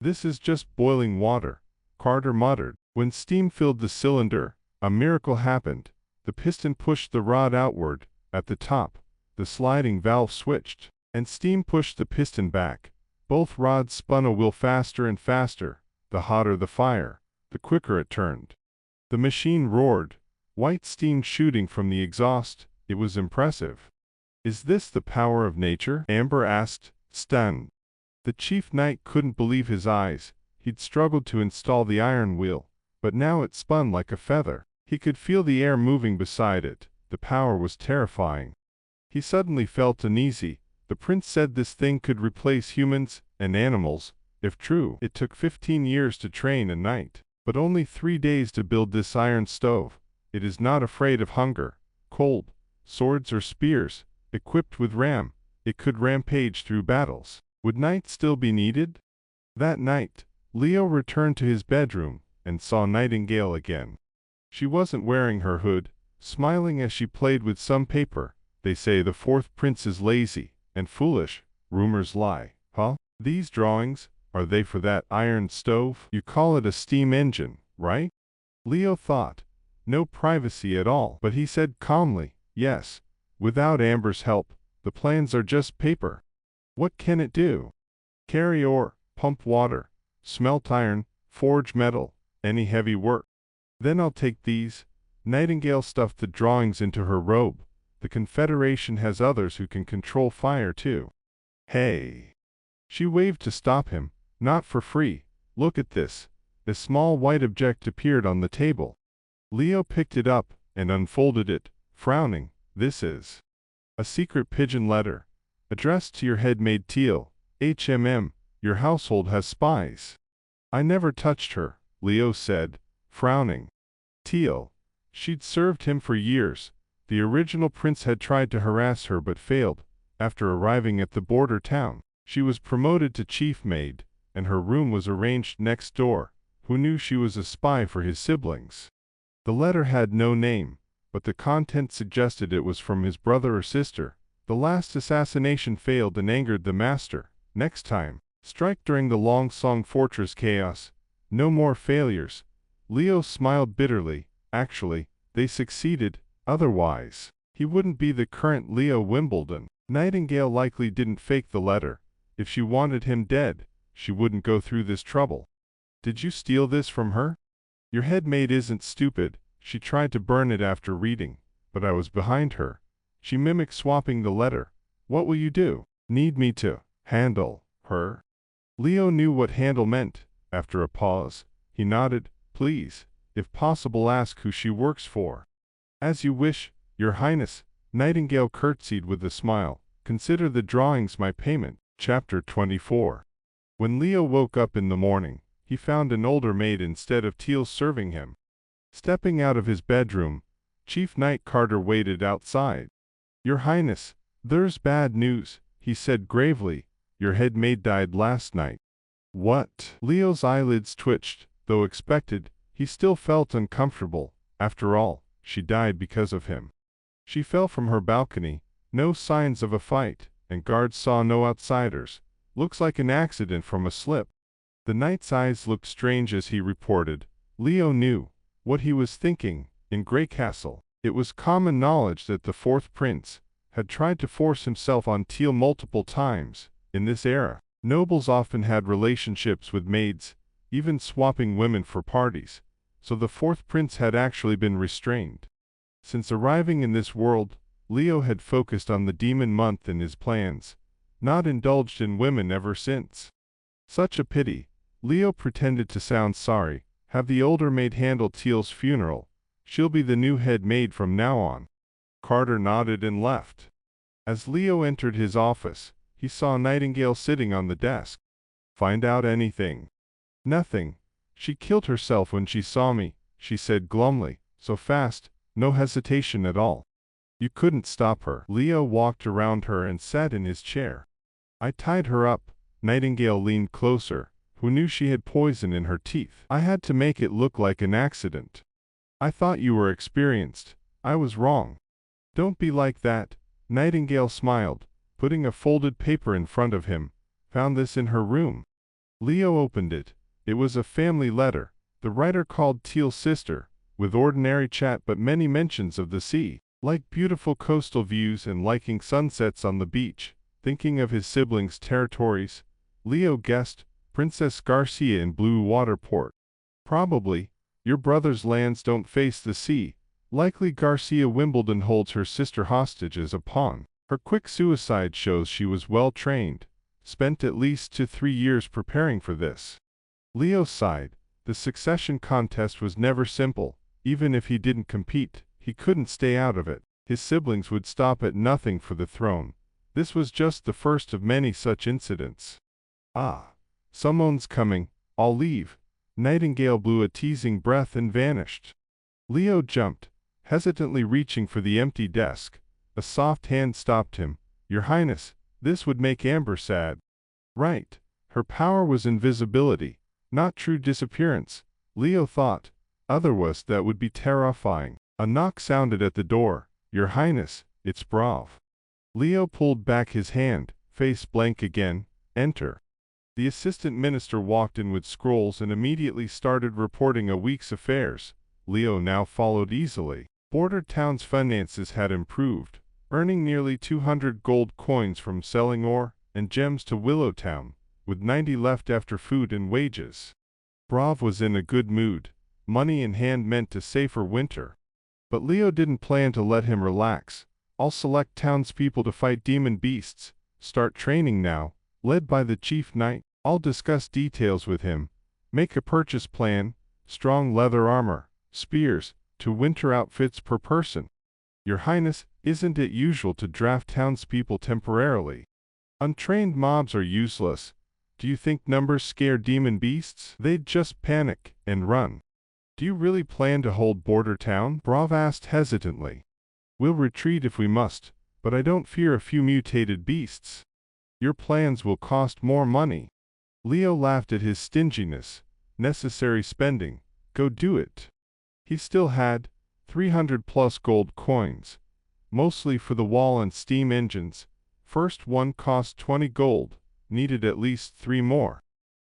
"This is just boiling water," Carter muttered. When steam filled the cylinder, a miracle happened. The piston pushed the rod outward. At the top, the sliding valve switched, and steam pushed the piston back. Both rods spun a wheel faster and faster. The hotter the fire, the quicker it turned. The machine roared, white steam shooting from the exhaust. It was impressive. "Is this the power of nature?" Amber asked, stunned. The chief knight couldn't believe his eyes. He'd struggled to install the iron wheel, but now it spun like a feather. He could feel the air moving beside it. The power was terrifying. He suddenly felt uneasy. The prince said this thing could replace humans and animals. If true, it took 15 years to train a knight, but only 3 days to build this iron stove. It is not afraid of hunger, cold, swords or spears. Equipped with ram, it could rampage through battles. Would knights still be needed? That night, Leo returned to his bedroom and saw Nightingale again. She wasn't wearing her hood, smiling as she played with some paper. "They say the fourth prince is lazy and foolish. Rumors lie." "Huh? These drawings, are they for that iron stove? You call it a steam engine, right?" Leo thought. No privacy at all, but he said calmly, "Yes. Without Amber's help, the plans are just paper." "What can it do?" "Carry ore, pump water, smelt iron, forge metal, any heavy work." "Then I'll take these." Nightingale stuffed the drawings into her robe. "The Confederation has others who can control fire too." "Hey!" She waved to stop him. "Not for free. Look at this." A small white object appeared on the table. Leo picked it up and unfolded it, frowning. "This is a secret pigeon letter, addressed to your head-maid Teal. Your household has spies." "I never touched her," Leo said, frowning. Teal. She'd served him for years. The original prince had tried to harass her but failed. After arriving at the border town, she was promoted to chief maid, and her room was arranged next door. Who knew she was a spy for his siblings? The letter had no name, but the content suggested it was from his brother or sister. The last assassination failed and angered the master. Next time, strike during the Long Song Fortress chaos. No more failures. Leo smiled bitterly. Actually, they succeeded. Otherwise, he wouldn't be the current Leo Wimbledon. Nightingale likely didn't fake the letter. If she wanted him dead, she wouldn't go through this trouble. "Did you steal this from her?" "Your head-maid isn't stupid. She tried to burn it after reading, but I was behind her." She mimicked swapping the letter. "What will you do?" "Need me to handle her?" Leo knew what handle meant. After a pause, he nodded. "Please, if possible, ask who she works for." "As you wish, Your Highness." Nightingale curtsied with a smile. "Consider the drawings my payment." Chapter 24. When Leo woke up in the morning, he found an older maid instead of Teal serving him. Stepping out of his bedroom, Chief Knight Carter waited outside. "Your Highness, there's bad news," he said gravely. "Your head maid died last night." "What?" Leo's eyelids twitched. Though expected, he still felt uncomfortable. After all, she died because of him. She fell from her balcony. No signs of a fight, and guards saw no outsiders. "Looks like an accident from a slip." The knight's eyes looked strange as he reported. Leo knew what he was thinking. In Grey Castle, it was common knowledge that the fourth prince had tried to force himself on Teal multiple times. In this era, nobles often had relationships with maids, even swapping women for parties, so the fourth prince had actually been restrained. Since arriving in this world, Leo had focused on the demon month in his plans, not indulged in women ever since. Such a pity. Leo pretended to sound sorry. "Have the older maid handle Teal's funeral. She'll be the new head maid from now on." Carter nodded and left. As Leo entered his office, he saw Nightingale sitting on the desk. "Find out anything?" "Nothing. She killed herself when she saw me," she said glumly. "So fast, no hesitation at all." "You couldn't stop her." Leo walked around her and sat in his chair. "I tied her up." Nightingale leaned closer. "Who knew she had poison in her teeth?" "I had to make it look like an accident. I thought you were experienced. I was wrong." "Don't be like that." Nightingale smiled, putting a folded paper in front of him. "Found this in her room." Leo opened it. It was a family letter. The writer called Teal's sister, with ordinary chat but many mentions of the sea. Like beautiful coastal views and liking sunsets on the beach. Thinking of his siblings' territories, Leo guessed, Princess Garcia in Blue Water Port. Probably. Your brother's lands don't face the sea. Likely Garcia Wimbledon holds her sister hostage as a pawn. Her quick suicide shows she was well trained. Spent at least 2 to 3 years preparing for this. Leo sighed. The succession contest was never simple. Even if he didn't compete, he couldn't stay out of it. His siblings would stop at nothing for the throne. This was just the first of many such incidents. Ah, someone's coming. I'll leave. Nightingale blew a teasing breath and vanished. Leo jumped, hesitantly reaching for the empty desk. A soft hand stopped him. Your Highness, this would make Amber sad. Right. Her power was invisibility, not true disappearance. Leo thought. Otherwise that would be terrifying. A knock sounded at the door. Your Highness, it's Brav. Leo pulled back his hand, face blank again. Enter. The assistant minister walked in with scrolls and immediately started reporting a week's affairs. Leo now followed easily. Border town's finances had improved, earning nearly 200 gold coins from selling ore and gems to Willowtown, with 90 left after food and wages. Brav was in a good mood. Money in hand meant a safer winter. But Leo didn't plan to let him relax. I'll select townspeople to fight demon beasts. Start training now, led by the chief knight. I'll discuss details with him. Make a purchase plan. Strong leather armor, spears, 2 winter outfits per person. Your Highness, isn't it usual to draft townspeople temporarily? Untrained mobs are useless. Do you think numbers scare demon beasts? They'd just panic and run. Do you really plan to hold Border Town? Brav asked hesitantly. We'll retreat if we must, but I don't fear a few mutated beasts. Your plans will cost more money. Leo laughed at his stinginess. Necessary spending. Go do it. He still had 300 plus gold coins, mostly for the wall and steam engines. First one cost 20 gold, needed at least 3 more.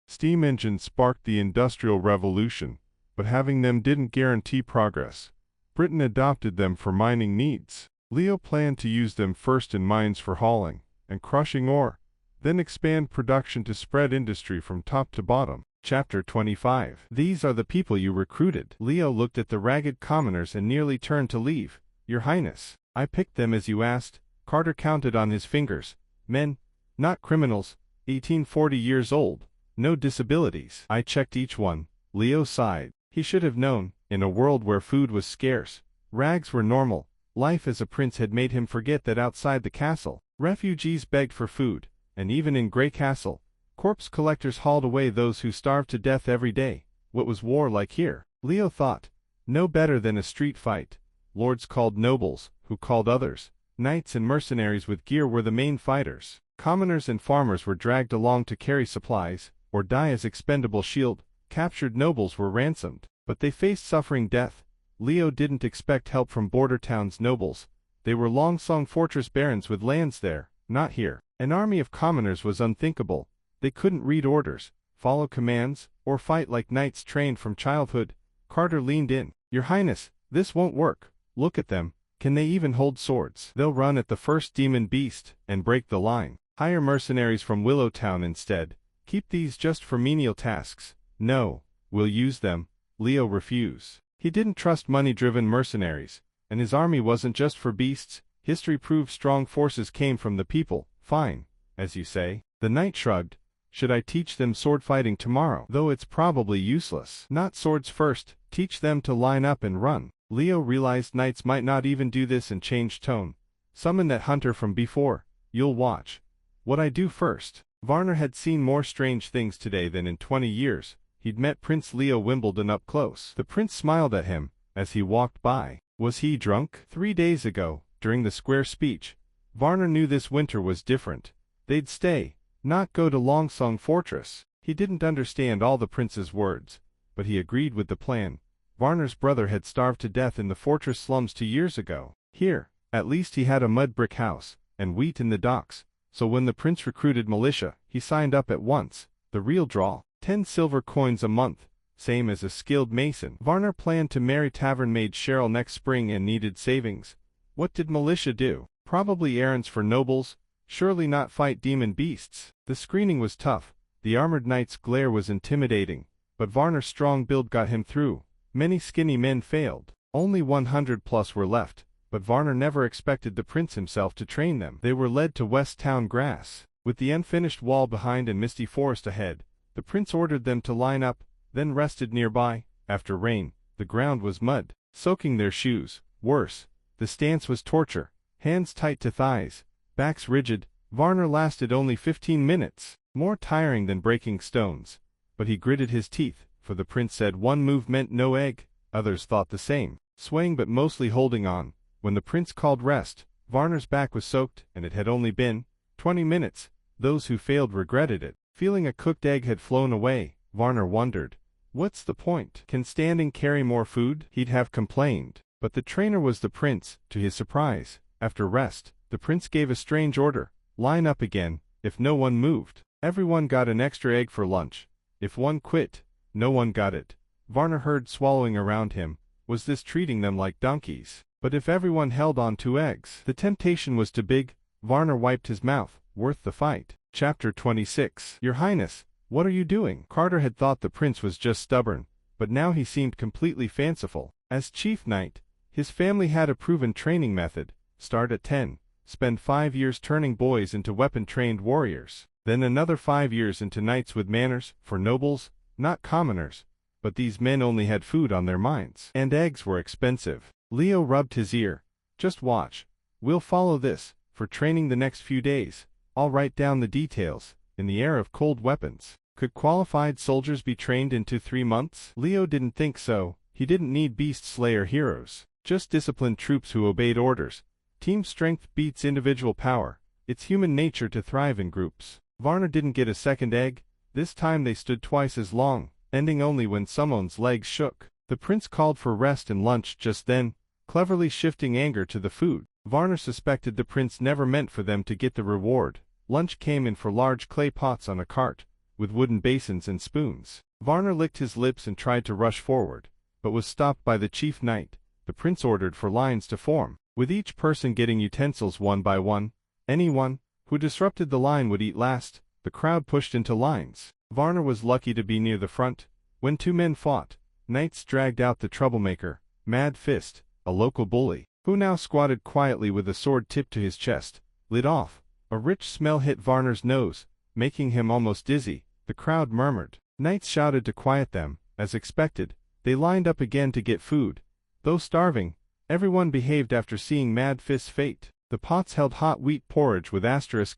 Steam engines sparked the Industrial Revolution, but having them didn't guarantee progress. Britain adopted them for mining needs. Leo planned to use them first in mines for hauling and crushing ore, then expand production to spread industry from top to bottom. Chapter 25. These are the people you recruited. Leo looked at the ragged commoners and nearly turned to leave. Your Highness, I picked them as you asked. Carter counted on his fingers. Men, not criminals, 18-40 years old, no disabilities. I checked each one. Leo sighed. He should have known, in a world where food was scarce, rags were normal, life as a prince had made him forget that outside the castle, refugees begged for food, and even in Grey Castle, corpse collectors hauled away those who starved to death every day. What was war like here? Leo thought. No better than a street fight. Lords called nobles, who called others. Knights and mercenaries with gear were the main fighters. Commoners and farmers were dragged along to carry supplies, or die as expendable shield. Captured nobles were ransomed, but they faced suffering death. Leo didn't expect help from Border Town's nobles. They were long-song fortress barons with lands there, not here. An army of commoners was unthinkable. They couldn't read orders, follow commands, or fight like knights trained from childhood. Carter leaned in. Your Highness, this won't work. Look at them. Can they even hold swords? They'll run at the first demon beast and break the line. Hire mercenaries from Willowtown instead. Keep these just for menial tasks. No, we'll use them. Leo refused. He didn't trust money-driven mercenaries, and his army wasn't just for beasts. History proved strong forces came from the people. Fine, as you say. The knight shrugged. Should I teach them sword fighting tomorrow? Though it's probably useless. Not swords first. Teach them to line up and run. Leo realized knights might not even do this and changed tone. Summon that hunter from before. You'll watch what I do first. Varner had seen more strange things today than in 20 years. He'd met Prince Leo Wimbledon up close. The prince smiled at him as he walked by. Was he drunk? 3 days ago, during the square speech, Varner knew this winter was different. They'd stay, not go to Longsong Fortress. He didn't understand all the prince's words, but he agreed with the plan. Varner's brother had starved to death in the fortress slums 2 years ago. Here, at least he had a mud brick house, and wheat in the docks, so when the prince recruited militia, he signed up at once. The real draw, 10 silver coins a month, same as a skilled mason. Varner planned to marry tavern maid Cheryl next spring and needed savings. What did militia do? Probably errands for nobles, surely not fight demon beasts. The screening was tough. The armored knight's glare was intimidating, but Varner's strong build got him through. Many skinny men failed. Only 100 plus were left, but Varner never expected the prince himself to train them. They were led to West Town Grass. With the unfinished wall behind and misty forest ahead, the prince ordered them to line up, then rested nearby. After rain, the ground was mud, soaking their shoes. Worse, the stance was torture. Hands tight to thighs, backs rigid. Varner lasted only 15 minutes, more tiring than breaking stones. But he gritted his teeth, for the prince said one move meant no egg. Others thought the same, swaying but mostly holding on. When the prince called rest, Varner's back was soaked, and it had only been 20 minutes. Those who failed regretted it. Feeling a cooked egg had flown away, Varner wondered, what's the point? Can standing carry more food? He'd have complained. But the trainer was the prince. To his surprise, after rest, the prince gave a strange order. Line up again. If no one moved, everyone got an extra egg for lunch. If one quit, no one got it. Varner heard swallowing around him. Was this treating them like donkeys? But if everyone held on to eggs, the temptation was too big. Varner wiped his mouth. Worth the fight. Chapter 26. Your Highness, what are you doing? Carter had thought the prince was just stubborn, but now he seemed completely fanciful. As chief knight, his family had a proven training method. Start at 10, spend 5 years turning boys into weapon-trained warriors, then another 5 years into knights with manners, for nobles, not commoners. But these men only had food on their minds, and eggs were expensive. Leo rubbed his ear. Just watch. We'll follow this, for training the next few days. I'll write down the details. In the era of cold weapons, could qualified soldiers be trained into 3 months? Leo didn't think so. He didn't need beast slayer heroes, just disciplined troops who obeyed orders. Team strength beats individual power. It's human nature to thrive in groups. Varner didn't get a second egg. This time they stood twice as long, ending only when someone's legs shook. The prince called for rest and lunch just then, cleverly shifting anger to the food. Varner suspected the prince never meant for them to get the reward. Lunch came in for large clay pots on a cart, with wooden basins and spoons. Varner licked his lips and tried to rush forward, but was stopped by the chief knight. The prince ordered for lines to form, with each person getting utensils one by one. Anyone who disrupted the line would eat last. The crowd pushed into lines. Varner was lucky to be near the front. When 2 men fought, knights dragged out the troublemaker, Mad Fist, a local bully, who now squatted quietly with a sword tipped to his chest, lid off. A rich smell hit Varner's nose, making him almost dizzy. The crowd murmured. Knights shouted to quiet them. As expected, they lined up again to get food. Though starving, everyone behaved after seeing Mad Fist's fate. The pots held hot wheat porridge with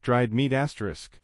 dried meat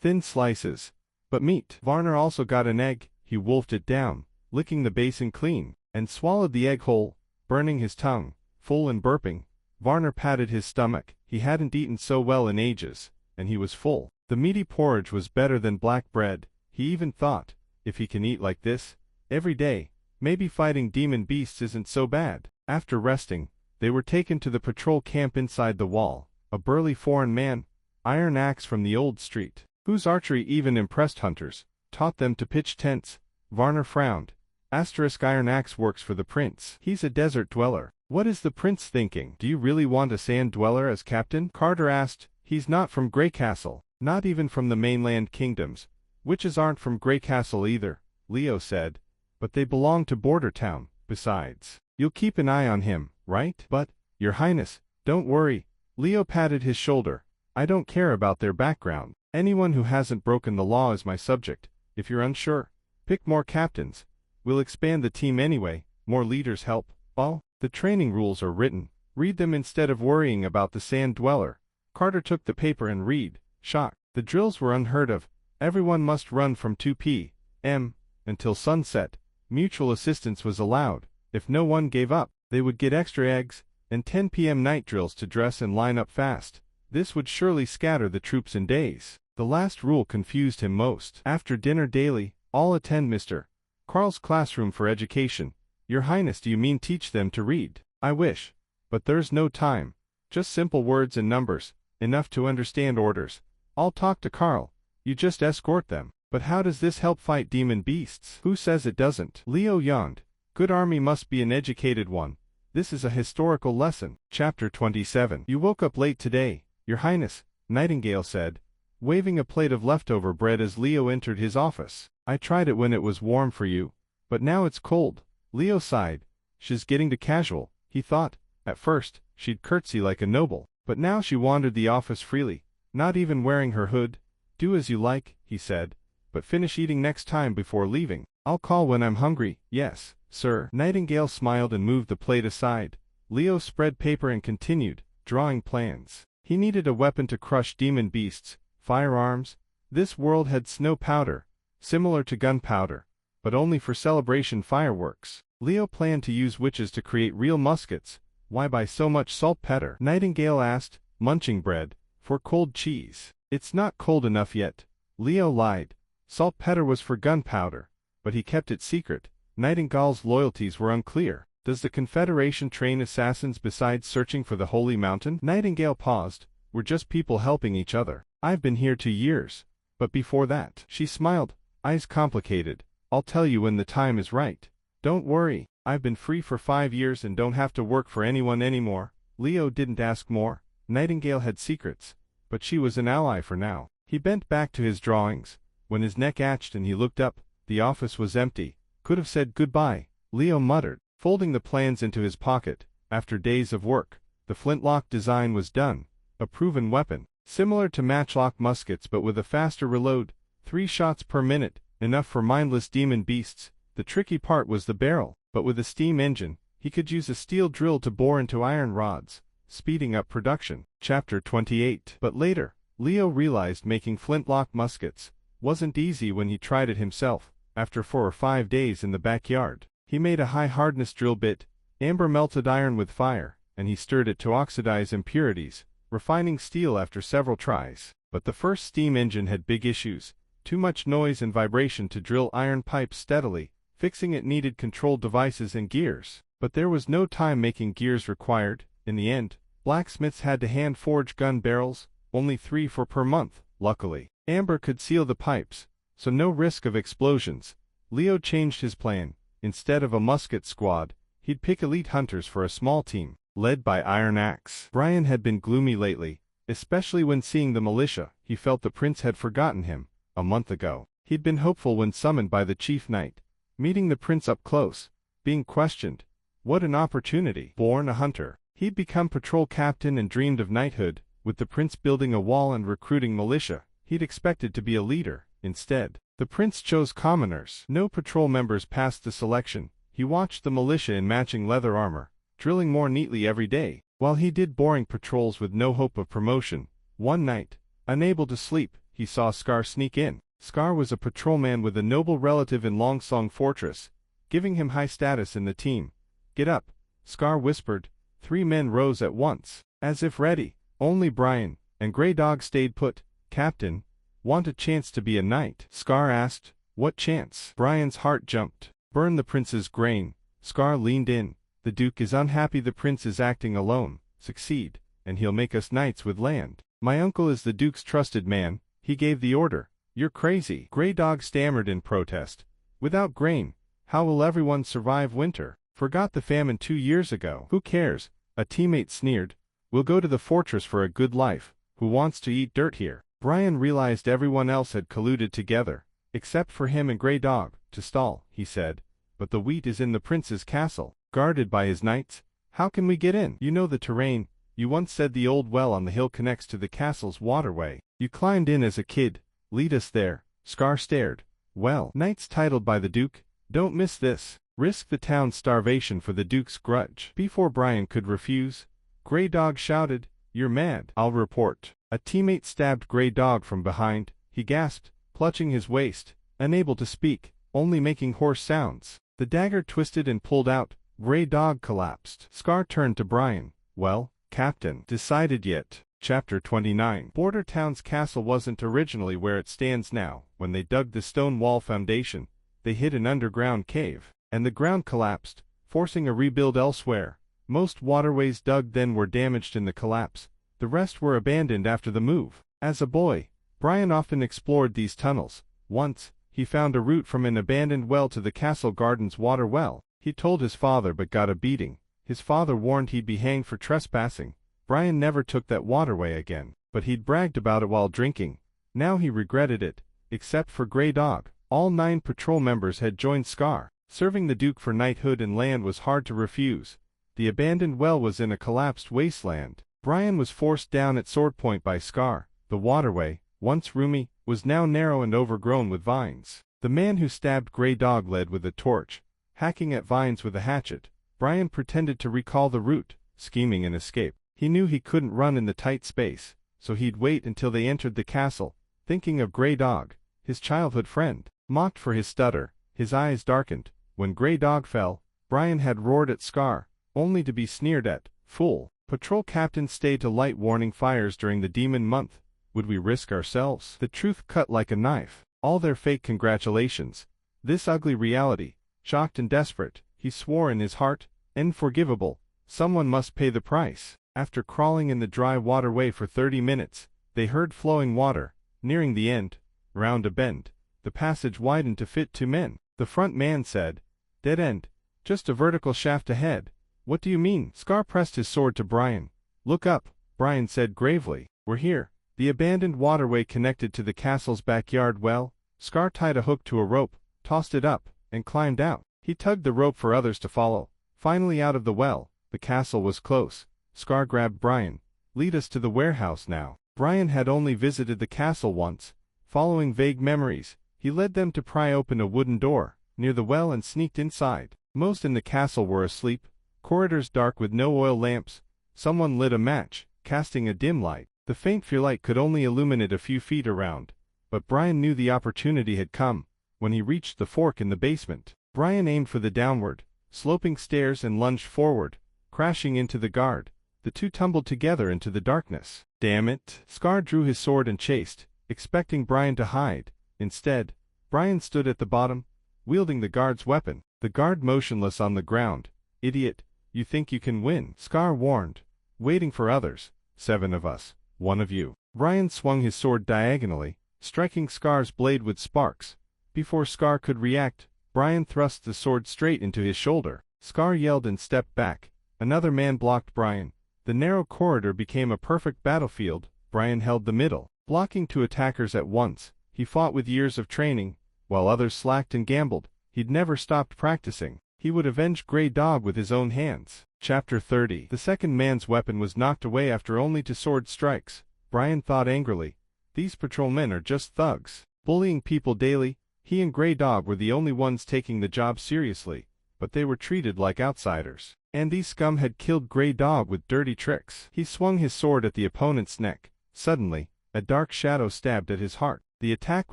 thin slices. But meat. Varner also got an egg. He wolfed it down, licking the basin clean, and swallowed the egg whole, burning his tongue. Full and burping, Varner patted his stomach. He hadn't eaten so well in ages, and he was full. The meaty porridge was better than black bread. He even thought, if he can eat like this every day, maybe fighting demon beasts isn't so bad. After resting, they were taken to the patrol camp inside the wall. A burly foreign man, iron axe from the old street, whose archery even impressed hunters, taught them to pitch tents. Varner frowned. Iron axe works for the prince. He's a desert dweller. What is the prince thinking? Do you really want a sand dweller as captain? Carter asked. He's not from Greycastle, not even from the mainland kingdoms. Witches aren't from Greycastle either, Leo said. But they belong to Border Town. Besides, you'll keep an eye on him, right? But, Your Highness, don't worry. Leo patted his shoulder. I don't care about their background. Anyone who hasn't broken the law is my subject. If you're unsure, pick more captains. We'll expand the team anyway. More leaders help. Oh, the training rules are written. Read them instead of worrying about the sand dweller. Carter took the paper and read, shocked. The drills were unheard of. Everyone must run from 2 p.m. until sunset. Mutual assistance was allowed. If no one gave up, they would get extra eggs, and 10 p.m. night drills to dress and line up fast. This would surely scatter the troops in days. The last rule confused him most. After dinner daily, all attend Mr. Carl's classroom for education. Your Highness, do you mean teach them to read? I wish. But there's no time. Just simple words and numbers, enough to understand orders. I'll talk to Carl. You just escort them. But how does this help fight demon beasts? Who says it doesn't? Leo yawned. Good army must be an educated one. This is a historical lesson. Chapter 27. You woke up late today, Your Highness, Nightingale said. waving a plate of leftover bread as Leo entered his office. I tried it when it was warm for you, but now it's cold. Leo sighed. She's getting too casual, he thought. At first, she'd curtsy like a noble, but now she wandered the office freely, not even wearing her hood. Do as you like, he said, but finish eating next time before leaving. I'll call when I'm hungry. Yes, sir. Nightingale smiled and moved the plate aside. Leo spread paper and continued, drawing plans. He needed a weapon to crush demon beasts, firearms. This world had snow powder, similar to gunpowder, but only for celebration fireworks. Leo planned to use witches to create real muskets. Why buy so much saltpeter? Nightingale asked, munching bread, for cold cheese. It's not cold enough yet. Leo lied. Saltpeter was for gunpowder, but he kept it secret. Nightingale's loyalties were unclear. Does the Confederation train assassins besides searching for the Holy Mountain? Nightingale paused. We're just people helping each other. I've been here 2 years. But before that, she smiled, eyes complicated. I'll tell you when the time is right. Don't worry, I've been free for 5 years and don't have to work for anyone anymore. Leo didn't ask more. Nightingale had secrets, but she was an ally for now. He bent back to his drawings. When his neck ached and he looked up, the office was empty. Could have said goodbye, Leo muttered, folding the plans into his pocket. After days of work, the flintlock design was done, a proven weapon, similar to matchlock muskets but with a faster reload, 3 shots per minute, enough for mindless demon beasts. The tricky part was the barrel, but with a steam engine, he could use a steel drill to bore into iron rods, speeding up production. Chapter 28. But later, Leo realized making flintlock muskets wasn't easy when he tried it himself. After 4 or 5 days in the backyard, he made a high-hardness drill bit, amber melted iron with fire, and he stirred it to oxidize impurities, refining steel after several tries. But the first steam engine had big issues, too much noise and vibration to drill iron pipes steadily. Fixing it needed controlled devices and gears, but there was no time making gears required. In the end, blacksmiths had to hand-forge gun barrels, only 3 per month. Luckily, amber could seal the pipes, so no risk of explosions. Leo changed his plan. Instead of a musket squad, he'd pick elite hunters for a small team, led by Iron Axe. Brian had been gloomy lately, especially when seeing the militia. He felt the prince had forgotten him. A month ago, he'd been hopeful when summoned by the chief knight. Meeting the prince up close, being questioned. What an opportunity. Born a hunter, he'd become patrol captain and dreamed of knighthood. With the prince building a wall and recruiting militia, he'd expected to be a leader. Instead, the prince chose commoners. No patrol members passed the selection. He watched the militia in matching leather armor, drilling more neatly every day, while he did boring patrols with no hope of promotion. One night, unable to sleep, he saw Scar sneak in. Scar was a patrolman with a noble relative in Longsong Fortress, giving him high status in the team. Get up, Scar whispered. 3 men rose at once, as if ready. Only Brian and Grey Dog stayed put. Captain, want a chance to be a knight? Scar asked. What chance? Brian's heart jumped. Burn the prince's grain. Scar leaned in. The Duke is unhappy the prince is acting alone. Succeed, and he'll make us knights with land. My uncle is the Duke's trusted man. He gave the order. You're crazy. Grey Dog stammered in protest. Without grain, how will everyone survive winter? Forgot the famine 2 years ago. Who cares? A teammate sneered. We'll go to the fortress for a good life. Who wants to eat dirt here? Brian realized everyone else had colluded together, except for him and Grey Dog, to stall, he said. But the wheat is in the prince's castle, guarded by his knights. How can we get in? You know the terrain. You once said the old well on the hill connects to the castle's waterway. You climbed in as a kid. Lead us there. Scar stared. Well, knights titled by the Duke, don't miss this. Risk the town's starvation for the Duke's grudge. Before Brian could refuse, Grey Dog shouted, You're mad. I'll report. A teammate stabbed Grey Dog from behind. He gasped, clutching his waist, unable to speak, only making hoarse sounds. The dagger twisted and pulled out. Grey Dog collapsed. Scar turned to Brian. Well, Captain, decided yet? Chapter 29. Border Town's castle wasn't originally where it stands now. When they dug the stone wall foundation, they hit an underground cave, and the ground collapsed, forcing a rebuild elsewhere. Most waterways dug then were damaged in the collapse. The rest were abandoned after the move. As a boy, Brian often explored these tunnels. Once, he found a route from an abandoned well to the castle garden's water well. He told his father but got a beating. His father warned he'd be hanged for trespassing. Brian never took that waterway again, but he'd bragged about it while drinking. Now he regretted it, except for Grey Dog. All 9 patrol members had joined Scar. Serving the Duke for knighthood and land was hard to refuse. The abandoned well was in a collapsed wasteland. Brian was forced down at sword point by Scar. The waterway, once roomy, was now narrow and overgrown with vines. The man who stabbed Grey Dog led with a torch, hacking at vines with a hatchet. Brian pretended to recall the route, scheming an escape. He knew he couldn't run in the tight space, so he'd wait until they entered the castle, thinking of Grey Dog, his childhood friend. Mocked for his stutter, his eyes darkened. When Grey Dog fell, Brian had roared at Scar, only to be sneered at. Fool. Patrol captains stay to light warning fires during the demon month. Would we risk ourselves? The truth cut like a knife. All their fake congratulations. This ugly reality. Shocked and desperate, he swore in his heart, unforgivable. Someone must pay the price. After crawling in the dry waterway for 30 minutes, they heard flowing water. Nearing the end, round a bend, the passage widened to fit 2 men. The front man said, "Dead end. Just a vertical shaft ahead." "What do you mean?" Scar pressed his sword to Brian. "Look up," Brian said gravely. "We're here." The abandoned waterway connected to the castle's backyard well. Scar tied a hook to a rope, tossed it up, and climbed out. He tugged the rope for others to follow. Finally out of the well, the castle was close. Scar grabbed Brian. "Lead us to the warehouse now." Brian had only visited the castle once. Following vague memories, he led them to pry open a wooden door near the well and sneaked inside. Most in the castle were asleep, corridors dark with no oil lamps. Someone lit a match, casting a dim light. The faint firelight could only illuminate a few feet around, but Brian knew the opportunity had come. When he reached the fork in the basement, Brian aimed for the downward, sloping stairs and lunged forward, crashing into the guard. The two tumbled together into the darkness. "Damn it!" Scar drew his sword and chased, expecting Brian to hide. Instead, Brian stood at the bottom, wielding the guard's weapon. The guard motionless on the ground. "Idiot, you think you can win?" Scar warned. "Waiting for others. 7 of us, 1 of you." Brian swung his sword diagonally, striking Scar's blade with sparks. Before Scar could react, Brian thrust the sword straight into his shoulder. Scar yelled and stepped back. Another man blocked Brian. The narrow corridor became a perfect battlefield. Brian held the middle, blocking 2 attackers at once. He fought with years of training, while others slacked and gambled. He'd never stopped practicing. He would avenge Grey Dog with his own hands. Chapter 30. The second man's weapon was knocked away after only 2 sword strikes. Brian thought angrily, "These patrolmen are just thugs, bullying people daily." He and Grey Dog were the only ones taking the job seriously, but they were treated like outsiders. And these scum had killed Grey Dog with dirty tricks. He swung his sword at the opponent's neck. Suddenly, a dark shadow stabbed at his heart. The attack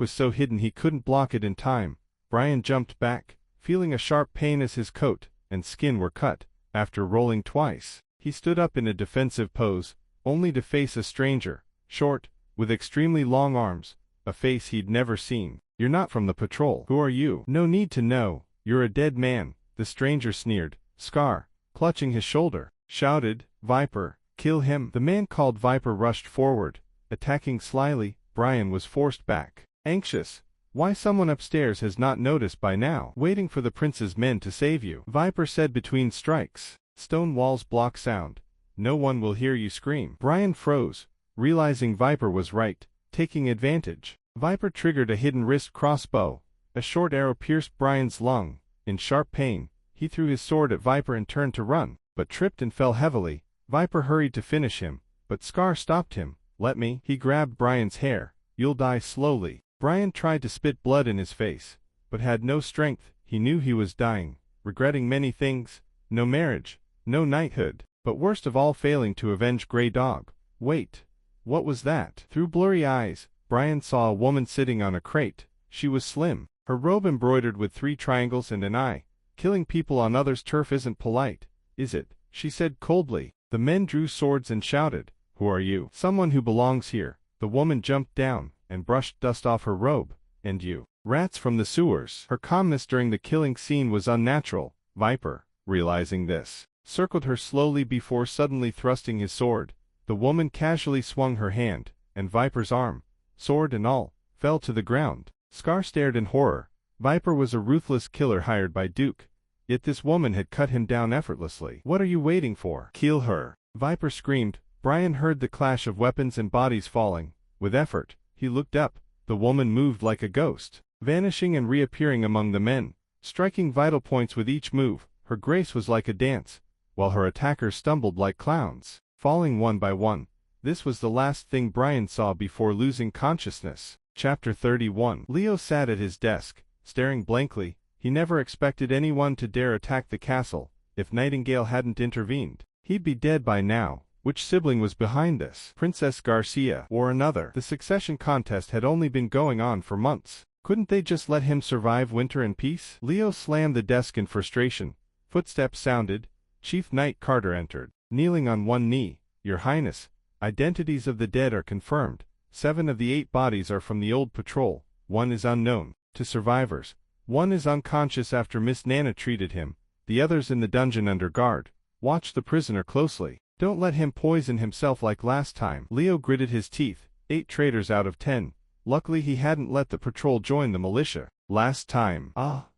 was so hidden he couldn't block it in time. Brian jumped back, feeling a sharp pain as his coat and skin were cut. After rolling twice, he stood up in a defensive pose, only to face a stranger, short, with extremely long arms, a face he'd never seen. "You're not from the patrol. Who are you?" "No need to know. You're a dead man," the stranger sneered. Scar, clutching his shoulder, shouted, "Viper, kill him." The man called Viper rushed forward, attacking slyly. Brian was forced back, anxious. Why someone upstairs has not noticed by now. "Waiting for the prince's men to save you," Viper said between strikes. "Stone walls block sound. No one will hear you scream." Brian froze, realizing Viper was right, taking advantage. Viper triggered a hidden wrist crossbow. A short arrow pierced Brian's lung. In sharp pain, he threw his sword at Viper and turned to run, but tripped and fell heavily. Viper hurried to finish him, but Scar stopped him. "Let me." He grabbed Brian's hair. "You'll die slowly." Brian tried to spit blood in his face, but had no strength. He knew he was dying, regretting many things. No marriage, no knighthood, but worst of all failing to avenge Grey Dog. Wait, what was that? Through blurry eyes, Brian saw a woman sitting on a crate. She was slim, her robe embroidered with 3 triangles and an eye. "Killing people on others' turf isn't polite, is it?" she said coldly. The men drew swords and shouted, "Who are you?" "Someone who belongs here." The woman jumped down and brushed dust off her robe. "And you?" "Rats from the sewers." Her calmness during the killing scene was unnatural. Viper, realizing this, circled her slowly before suddenly thrusting his sword. The woman casually swung her hand, and Viper's arm, sword and all, fell to the ground. Scar stared in horror. Viper was a ruthless killer hired by Duke, yet this woman had cut him down effortlessly. "What are you waiting for? Kill her!" Viper screamed. Brian heard the clash of weapons and bodies falling. With effort, He looked up. The woman moved like a ghost, vanishing and reappearing among the men, striking vital points with each move. Her grace was like a dance, while her attackers stumbled like clowns, falling one by one. This was the last thing Brian saw before losing consciousness. Chapter 31. Leo sat at his desk, staring blankly. He never expected anyone to dare attack the castle. If Nightingale hadn't intervened, he'd be dead by now. Which sibling was behind this? Princess Garcia or another? The succession contest had only been going on for months. Couldn't they just let him survive winter in peace? Leo slammed the desk in frustration. Footsteps sounded. Chief Knight Carter entered, kneeling on one knee. Your Highness, identities of the dead are confirmed. 7 of the 8 bodies are from the old patrol. 1 is unknown to survivors. 1 is unconscious after Miss Nana treated him. The others in the dungeon under guard. Watch the prisoner closely. Don't let him poison himself like last time. Leo gritted his teeth. 8 traitors out of 10. Luckily he hadn't let the patrol join the militia. Last time.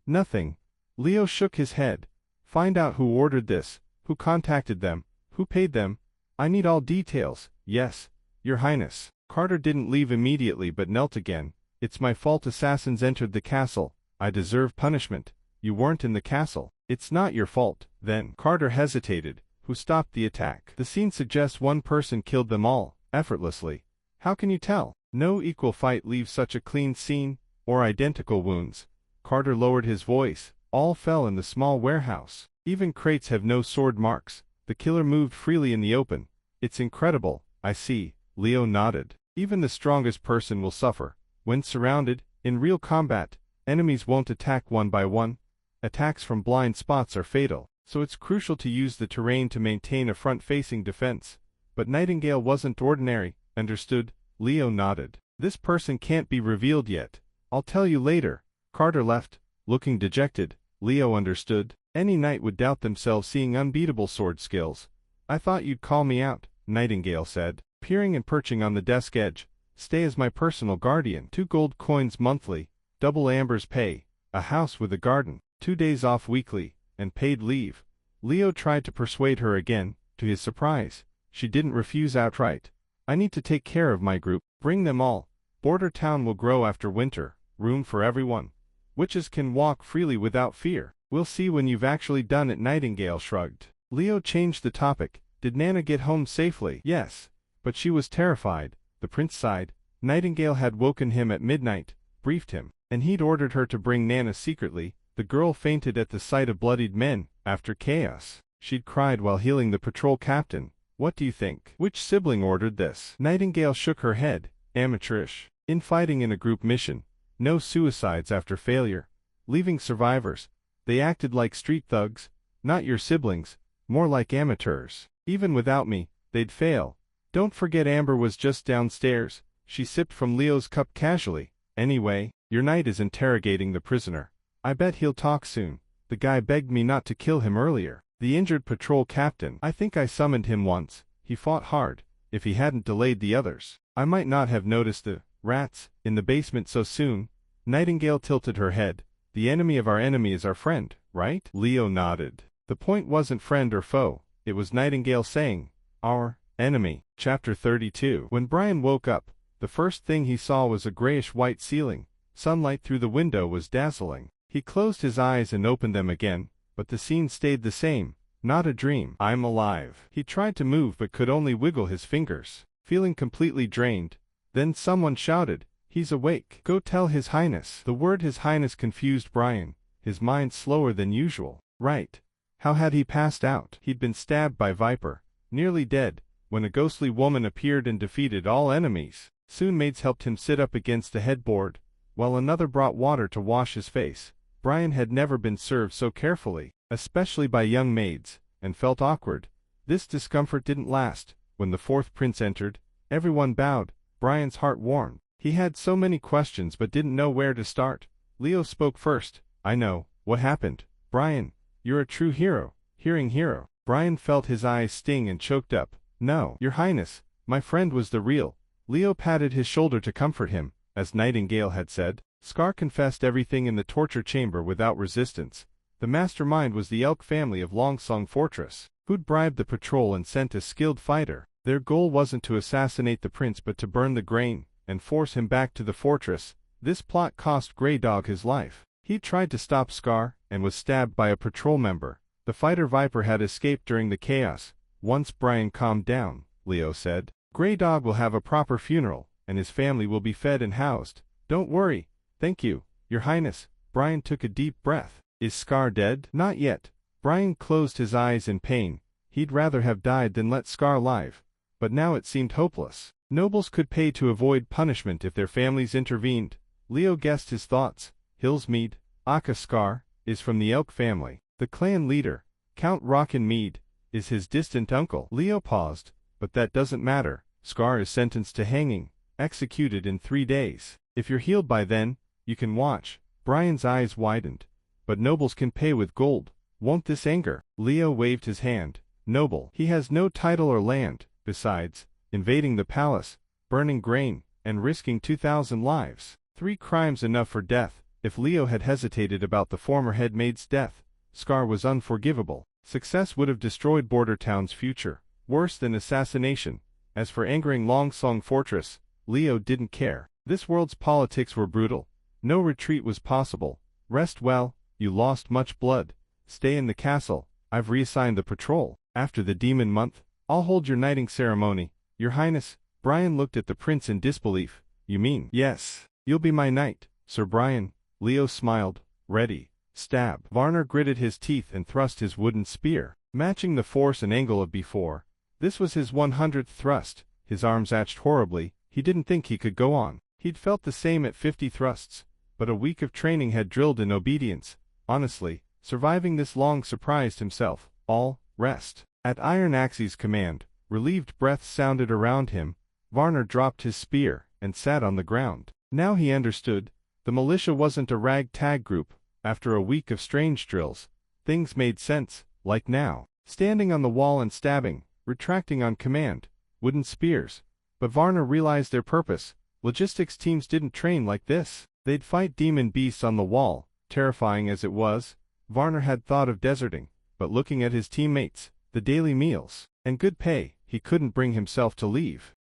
Nothing. Leo shook his head. Find out who ordered this, who contacted them, who paid them. I need all details. Yes, Your Highness. Carter didn't leave immediately but knelt again. It's my fault assassins entered the castle. I deserve punishment. You weren't in the castle. It's not your fault. Then Carter hesitated. Who stopped the attack? The scene suggests one person killed them all, effortlessly. How can you tell? No equal fight leaves such a clean scene, or identical wounds. Carter lowered his voice. All fell in the small warehouse. Even crates have no sword marks. The killer moved freely in the open. It's incredible. I see. Leo nodded. Even the strongest person will suffer. When surrounded, in real combat, enemies won't attack one by one. Attacks from blind spots are fatal. So it's crucial to use the terrain to maintain a front-facing defense. But Nightingale wasn't ordinary. Understood? Leo nodded. This person can't be revealed yet. I'll tell you later. Carter left, looking dejected. Leo understood. Any knight would doubt themselves seeing unbeatable sword skills. I thought you'd call me out, Nightingale said, peering and perching on the desk edge. Stay as my personal guardian. 2 gold coins monthly, double Amber's pay, a house with a garden, 2 days off weekly, and paid leave. Leo tried to persuade her again. To his surprise, she didn't refuse outright. I need to take care of my group. Bring them all. Border town will grow after winter. Room for everyone. Witches can walk freely without fear. We'll see when you've actually done it. Nightingale shrugged. Leo changed the topic. Did Nana get home safely? Yes, but she was terrified. The prince sighed. Nightingale had woken him at midnight, briefed him, and he'd ordered her to bring Nana secretly. The girl fainted at the sight of bloodied men. After chaos, she'd cried while healing the patrol captain. What do you think? Which sibling ordered this? Nightingale shook her head. Amateurish. Infighting in a group mission. No suicides after failure. Leaving survivors. They acted like street thugs. Not your siblings. More like amateurs. Even without me, they'd fail. Don't forget Amber was just downstairs. She sipped from Leo's cup casually. Anyway, your knight is interrogating the prisoner. I bet he'll talk soon. The guy begged me not to kill him earlier. The injured patrol captain. I think I summoned him once. He fought hard. If he hadn't delayed the others, I might not have noticed the rats in the basement so soon. Nightingale tilted her head. The enemy of our enemy is our friend, right? Leo nodded. The point wasn't friend or foe. It was Nightingale saying, our enemy. Chapter 32. When Brian woke up, the first thing he saw was a grayish-white ceiling. Sunlight through the window was dazzling. He closed his eyes and opened them again, but the scene stayed the same. Not a dream. I'm alive. He tried to move but could only wiggle his fingers, feeling completely drained. Then someone shouted, he's awake. Go tell His Highness. The word His Highness confused Brian, his mind slower than usual. Right. How had he passed out? He'd been stabbed by Viper, nearly dead, when a ghostly woman appeared and defeated all enemies. Soon maids helped him sit up against the headboard, while another brought water to wash his face. Brian had never been served so carefully, especially by young maids, and felt awkward. This discomfort didn't last. When the 4th prince entered, everyone bowed. Brian's heart warmed. He had so many questions but didn't know where to start. Leo spoke first. I know. What happened? Brian, you're a true hero. Hearing hero. Brian felt his eyes sting and choked up. No, Your Highness, my friend was the real. Leo patted his shoulder to comfort him. As Nightingale had said, Scar confessed everything in the torture chamber without resistance. The mastermind was the Elk family of Longsong Fortress, who'd bribed the patrol and sent a skilled fighter. Their goal wasn't to assassinate the prince but to burn the grain, and force him back to the fortress. This plot cost Grey Dog his life. He tried to stop Scar, and was stabbed by a patrol member. The fighter Viper had escaped during the chaos. Once Brian calmed down, Leo said, Grey Dog will have a proper funeral, and his family will be fed and housed. Don't worry. Thank you, Your Highness. Brian took a deep breath. Is Scar dead? Not yet. Brian closed his eyes in pain. He'd rather have died than let Scar live. But now it seemed hopeless. Nobles could pay to avoid punishment if their families intervened. Leo guessed his thoughts. Hillsmead, aka Scar, is from the Elk family. The clan leader, Count Rockinmead, is his distant uncle. Leo paused, but that doesn't matter. Scar is sentenced to hanging, executed in 3 days. If you're healed by then, you can watch. Brian's eyes widened. But nobles can pay with gold. Won't this anger? Leo waved his hand. Noble. He has no title or land. Besides, invading the palace, burning grain, and risking 2,000 lives. 3 crimes enough for death. If Leo had hesitated about the former headmaid's death, Scar was unforgivable. Success would have destroyed Border Town's future, worse than assassination. As for angering Longsong Fortress, Leo didn't care. This world's politics were brutal. No retreat was possible. Rest well, you lost much blood. Stay in the castle. I've reassigned the patrol. After the demon month, I'll hold your knighting ceremony, Your Highness. Brian looked at the prince in disbelief. You mean? Yes. You'll be my knight, Sir Brian. Leo smiled. Ready. Stab. Varner gritted his teeth and thrust his wooden spear, matching the force and angle of before. This was his 100th thrust. His arms ached horribly. He didn't think he could go on. He'd felt the same at 50 thrusts, but a week of training had drilled in obedience. Honestly, surviving this long surprised himself. All rest. At Iron Axe's command, relieved breaths sounded around him. Varner dropped his spear and sat on the ground. Now he understood. The militia wasn't a ragtag group. After a week of strange drills, things made sense, like now. Standing on the wall and stabbing, retracting on command, wooden spears. But Varner realized their purpose. Logistics teams didn't train like this. They'd fight demon beasts on the wall, terrifying as it was. Varner had thought of deserting, but looking at his teammates, the daily meals, and good pay, he couldn't bring himself to leave.